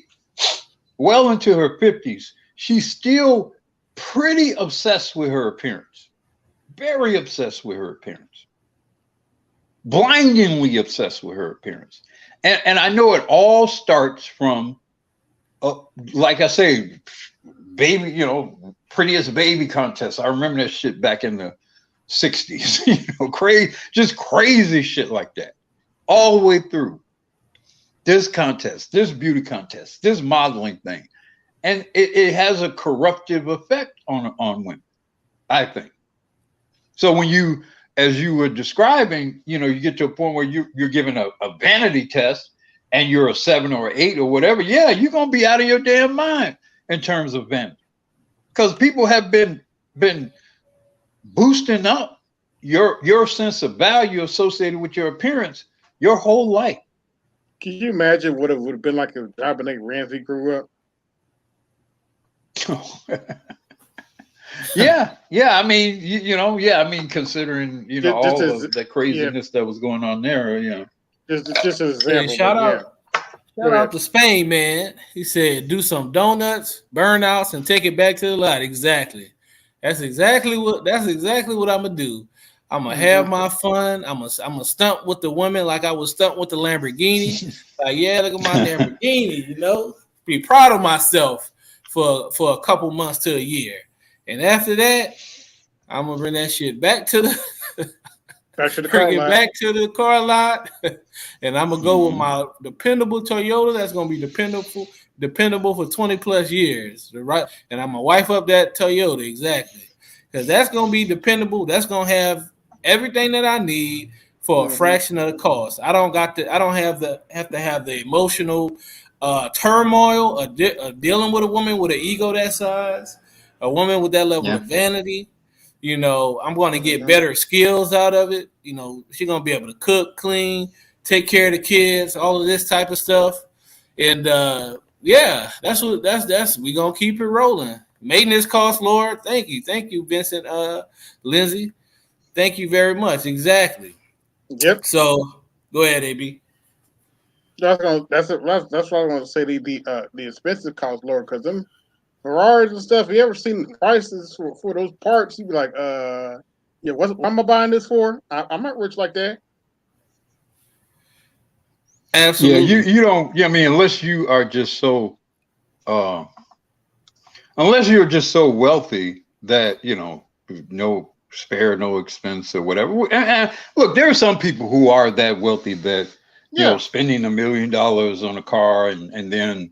well into her 50s, she's still pretty obsessed with her appearance. Very obsessed with her appearance. Blindingly obsessed with her appearance. And I know it all starts from, like I say, baby, prettiest baby contest. I remember that shit back in the 60s, crazy shit like that. All the way through. This contest, this beauty contest, this modeling thing. And it has a corruptive effect on women, I think. So when you, as you were describing, you get to a point where you're given a vanity test and you're a 7 or 8 or whatever, yeah, you're going to be out of your damn mind in terms of vanity. Because people have been boosting up your sense of value associated with your appearance your whole life. Can you imagine what it would have been like if Dominic Ramsey grew up? Yeah. I mean, considering all of the craziness that was going on there, Just an example. Shout out to Spain, man. He said, "Do some donuts, burnouts, and take it back to the lot." Exactly. That's exactly what I'm gonna do. I'm gonna have my fun. I'm gonna stunt with the women like I was stunt with the Lamborghini. Like, yeah, look at my Lamborghini. Be proud of myself for a couple months to a year. And after that, I'm gonna bring that shit back to the bring it back to the car lot, and I'm gonna go with my dependable Toyota. That's gonna be dependable for 20 plus years, right? And I'm gonna wipe up that Toyota exactly, because that's gonna be dependable. That's gonna have everything that I need for a fraction of the cost. I don't have to have the emotional turmoil of dealing with a woman with an ego that size, a woman with that level of vanity. You know, I'm going to get better skills out of it. You know, she's going to be able to cook, clean, take care of the kids, all of this type of stuff. And that's we going to keep it rolling. Maintenance costs, Lord. Thank you, Vincent, Lindsay. Thank you very much. Exactly. Yep. So go ahead, AB. That's what I want to say. The expensive costs, Lord, because them Ferraris and stuff. You ever seen the prices for those parts? You'd be like, what am I buying this for? I'm not rich like that. Absolutely. Yeah, you don't. Yeah, I mean, unless you are just so, unless you're just so wealthy that no spare, no expense or whatever. And look, there are some people who are that wealthy that spending $1 million on a car and then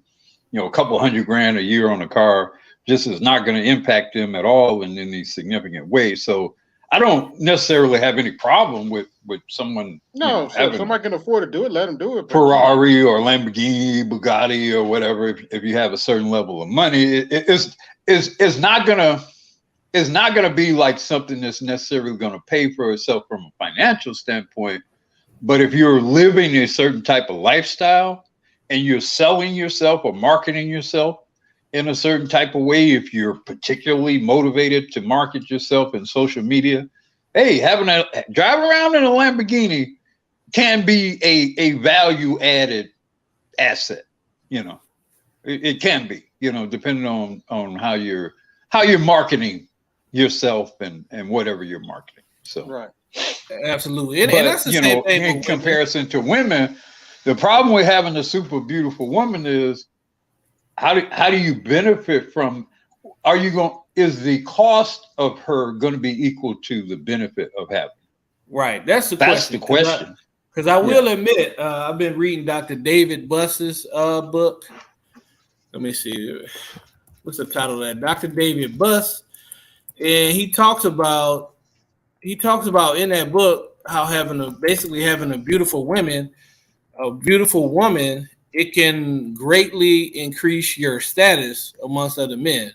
a couple $100,000 a year on a car just is not going to impact them at all in any significant way. So I don't necessarily have any problem with someone. No, so if somebody can afford to do it, let them do it. Ferrari or Lamborghini, Bugatti or whatever. If you have a certain level of money, it's not gonna be like something that's necessarily going to pay for itself from a financial standpoint. But if you're living a certain type of lifestyle and you're selling yourself or marketing yourself in a certain type of way, if you're particularly motivated to market yourself in social media, hey, driving around in a Lamborghini can be a value added asset. It can be, depending on how you're marketing yourself and whatever you're marketing. So right. Absolutely. And that's the same thing in comparison to women. The problem with having a super beautiful woman is how do you benefit from? Is the cost of her going to be equal to the benefit of having? Right. That's the question. Because I will admit, I've been reading Dr. David Buss's book. Let me see. What's the title of that? Dr. David Buss. And he talks about in that book how having a beautiful woman, it can greatly increase your status amongst other men.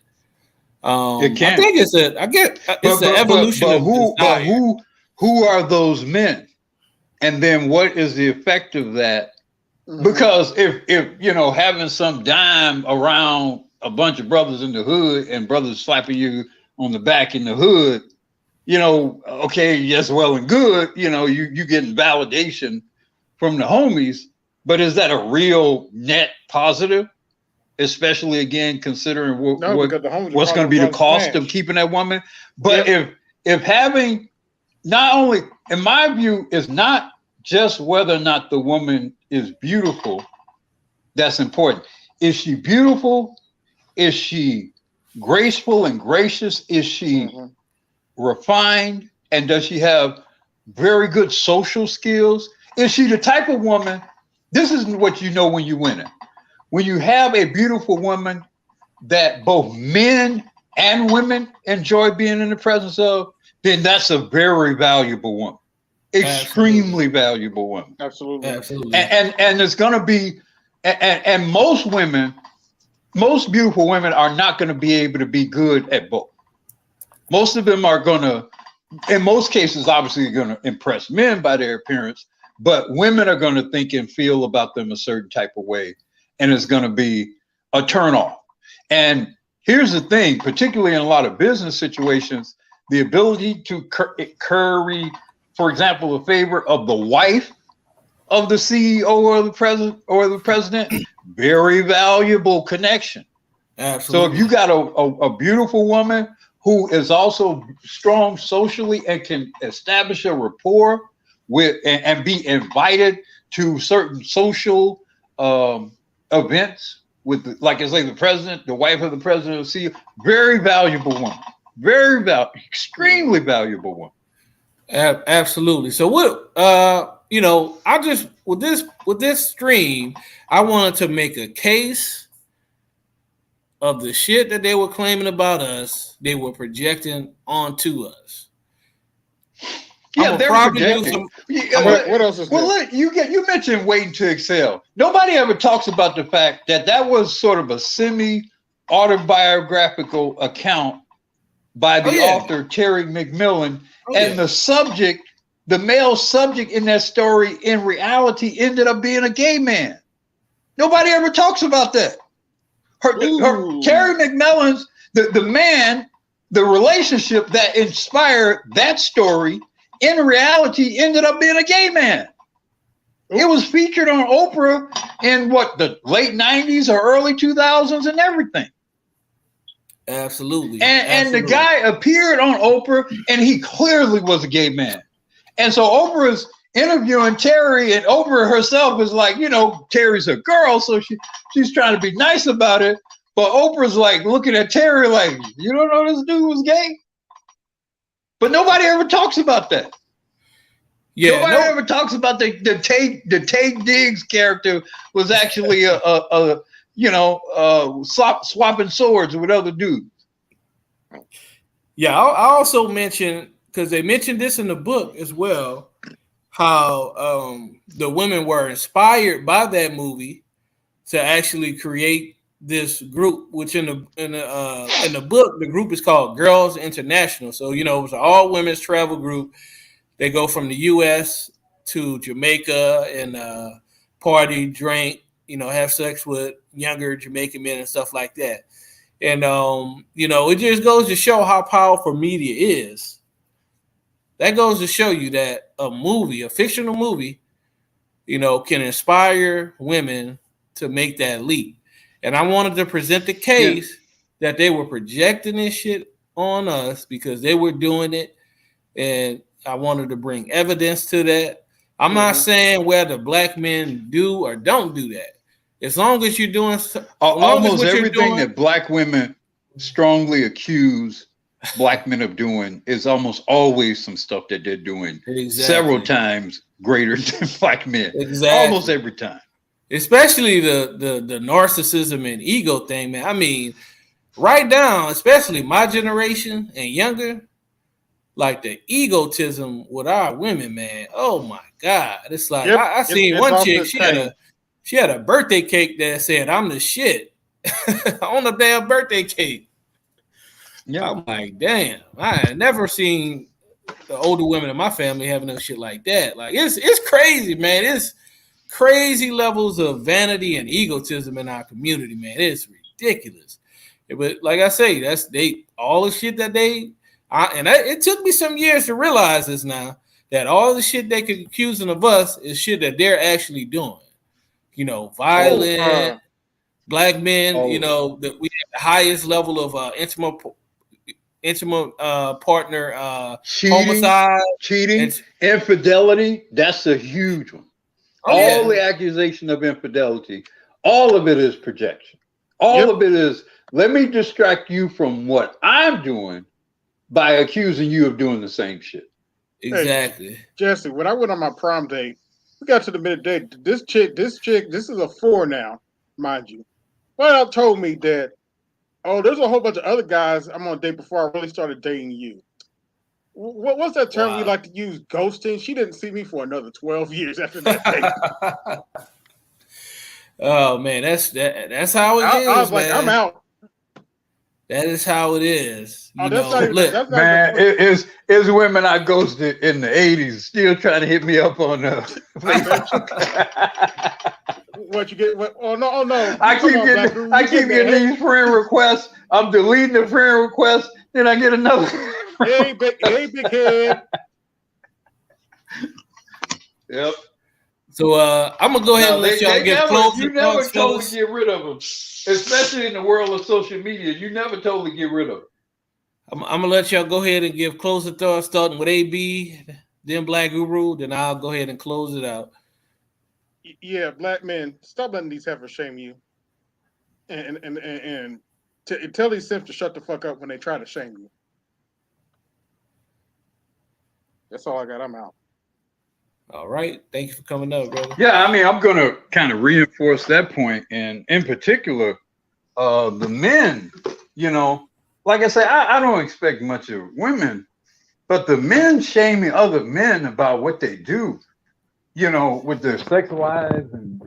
It can. I think it's the evolution of desire. Who are those men? And then what is the effect of that? Mm-hmm. Because if having some dime around a bunch of brothers in the hood and brothers slapping you on the back in the hood, okay, yes, well and good, you getting validation from the homies, but is that a real net positive? Especially again, considering what's going to be the cost of keeping that woman. But if having, not only, in my view, is not just whether or not the woman is beautiful, that's important. Is she beautiful? Is she graceful and gracious? Is she refined? And does she have very good social skills? Is she the type of woman? This is what you know when you win it. When you have a beautiful woman that both men and women enjoy being in the presence of, then that's a very valuable woman. Extremely valuable woman. Absolutely. And it's going to be, and most beautiful women are not going to be able to be good at both. Most of them are going to, in most cases, obviously going to impress men by their appearance, but women are going to think and feel about them a certain type of way. And it's going to be a turnoff. And here's the thing, particularly in a lot of business situations, the ability to curry, for example, the favor of the wife of the CEO or the president, very valuable connection. Absolutely. So if you got a beautiful woman who is also strong socially and can establish a rapport with and be invited to certain social events with, like I say, the president, the wife of the president, the CEO, very valuable woman, extremely valuable woman. Absolutely. So what? I just with this stream, I wanted to make a case of the shit that they were claiming about us. They were projecting onto us. Yeah, they're projecting. What else is there? Look, you mentioned waiting to excel. Nobody ever talks about the fact that was sort of a semi-autobiographical account by the author Terry McMillan, and the male subject in that story, in reality, ended up being a gay man. Nobody ever talks about that. Terry McMillan's the man, the relationship that inspired that story, in reality, ended up being a gay man. Ooh. It was featured on Oprah in the late 90s or early 2000s and everything. Absolutely. And the guy appeared on Oprah, and he clearly was a gay man. And so Oprah's interviewing Terry, and Oprah herself is like, Terry's a girl, so she's trying to be nice about it. But Oprah's like looking at Terry like, you don't know this dude was gay? But nobody ever talks about that. Yeah, nobody ever talks about the Tate Diggs character was actually swapping swords with other dudes. Yeah, I also mentioned, because they mentioned this in the book as well, how the women were inspired by that movie to actually create this group, which in the book, the group is called Girls International. So, it was an all women's travel group. They go from the U.S. to Jamaica and party, drink, have sex with younger Jamaican men and stuff like that. And, it just goes to show how powerful media is. That goes to show you that a fictional movie, can inspire women to make that leap. And I wanted to present the case that they were projecting this shit on us because they were doing it. And I wanted to bring evidence to that. I'm not saying whether black men do or don't do that. As long as you're doing almost everything that black women strongly accuse black men of doing is almost always some stuff that they're doing several times greater than black men. Exactly. Almost every time. Especially the narcissism and ego thing, man. I mean, right now, especially my generation and younger, like the egotism with our women, man. Oh my God. It's like I seen one chick, she had a birthday cake that said, "I'm the shit." On the damn birthday cake. Yeah. I'm like, damn, I had never seen the older women in my family having no shit like that. Like it's crazy, man. It's crazy levels of vanity and egotism in our community, man. It's ridiculous. But like I say, all the shit that it took me some years to realize this now, that all the shit they could accusing of us is shit that they're actually doing. Violent black men. That we have the highest level of intimate partner homicide, cheating, infidelity. That's a huge one. All the accusation of infidelity, all of it is projection. All of it is, let me distract you from what I'm doing by accusing you of doing the same shit. Exactly. Hey, Jesse, when I went on my prom date, we got to the midday. This chick, this is a 4 now, mind you. Well, told me that, there's a whole bunch of other guys I'm on a date before I really started dating you. What's that term we like to use? Ghosting. She didn't see me for another 12 years after that date. Oh man, that's how it is. I was like, I'm out. That is how it is. It's women I ghosted in the 80s still trying to hit me up on what you get? Oh no! I keep getting these friend requests. I'm deleting the friend request. Then I get another. Hey, big head. Yep. So I'm gonna go ahead and let y'all get close. You never totally get rid of them, especially in the world of social media. You never totally get rid of them. I'm gonna let y'all go ahead and give closer thoughts, starting with AB, then Black Guru. Then I'll go ahead and close it out. Yeah, black men, stop letting these heifers shame you, and tell these simps to shut the fuck up when they try to shame you. That's all I got. I'm out. All right. Thank you for coming up, brother. Yeah, I mean, I'm going to kind of reinforce that point, and in particular, the men. Like I say, I don't expect much of women, but the men shaming other men about what they do, with their sex lives and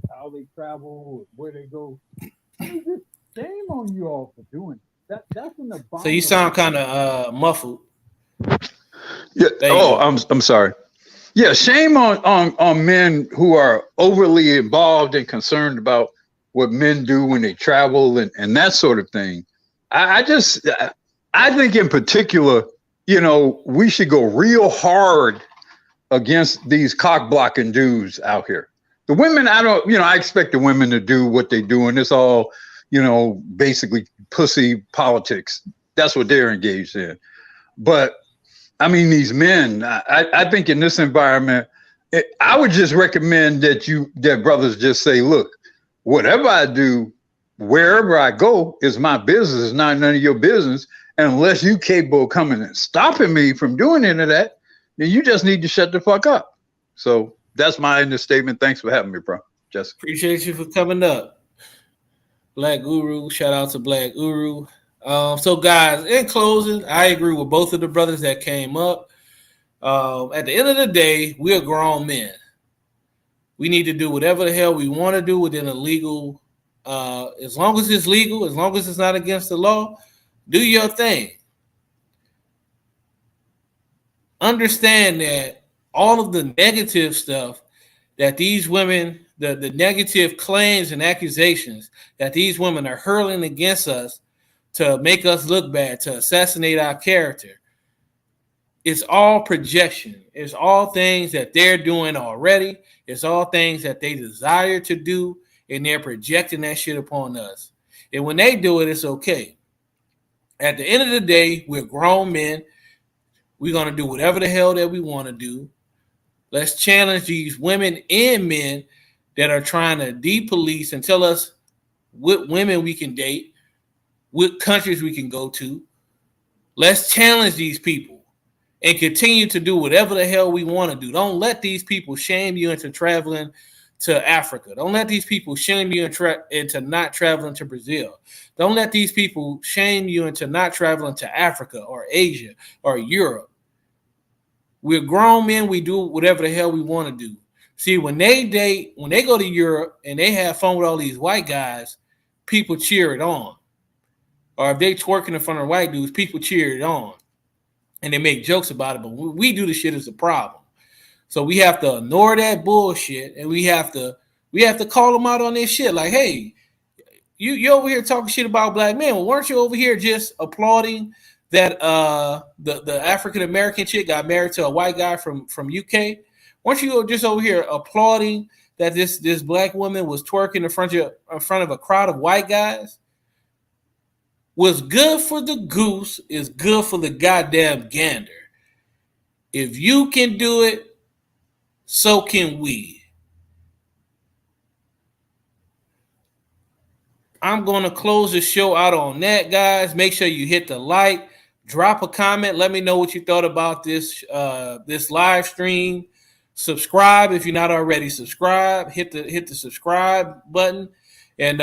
how they travel, where they go. I mean, just shame on you all for doing it. That's an abominable. So you sound kind of muffled. Yeah. I'm sorry. Yeah, shame on men who are overly involved and concerned about what men do when they travel and that sort of thing. I think in particular, we should go real hard against these cock blocking dudes out here. The women, I expect the women to do what they do, and it's all, basically pussy politics. That's what they're engaged in. But I mean, these men, I think in this environment, I would just recommend that brothers just say, look, whatever I do, wherever I go is my business. It's not none of your business. And unless you capable of coming and stopping me from doing any of that, then you just need to shut the fuck up. So that's my end of statement. Thanks for having me, bro. Jessica. Appreciate you for coming up. Black Guru, shout out to Black Guru. So guys, in closing, I agree with both of the brothers that came up. At the end of the day, we're grown men. We need to do whatever the hell we want to do within a legal, as long as it's legal, as long as it's not against the law, do your thing. Understand that all of the negative stuff that these women, the negative claims and accusations that these women are hurling against us to make us look bad, to assassinate our character, it's all projection. It's all things that they're doing already. It's all things that they desire to do, and they're projecting that shit upon us. And when they do it, it's okay. At the end of the day, we're grown men. We're going to do whatever the hell that we want to do. Let's challenge these women and men that are trying to depolice and tell us what women we can date, what countries we can go to. Let's challenge these people and continue to do whatever the hell we want to do. Don't let these people shame you into traveling to Africa. Don't let these people shame you into not traveling to Brazil. Don't let these people shame you into not traveling to Africa or Asia or Europe. We're grown men. We do whatever the hell we want to do. See, when they go to Europe and they have fun with all these white guys, people cheer it on. Or if they twerking in front of white dudes, people cheer it on. And they make jokes about it, but we do the shit as a problem. So we have to ignore that bullshit, and we have to call them out on this shit. Like, hey, you over here talking shit about black men. Well, weren't you over here just applauding that the African American chick got married to a white guy from UK? Weren't you just over here applauding that this black woman was twerking in front of a crowd of white guys? What's good for the goose is good for the goddamn gander. If you can do it, so can we. I'm going to close the show out on that, guys. Make sure you hit the like, drop a comment. Let me know what you thought about this live stream. Subscribe if you're not already subscribed. Hit the subscribe button. And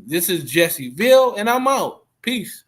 this is Jesseveal, and I'm out. Peace.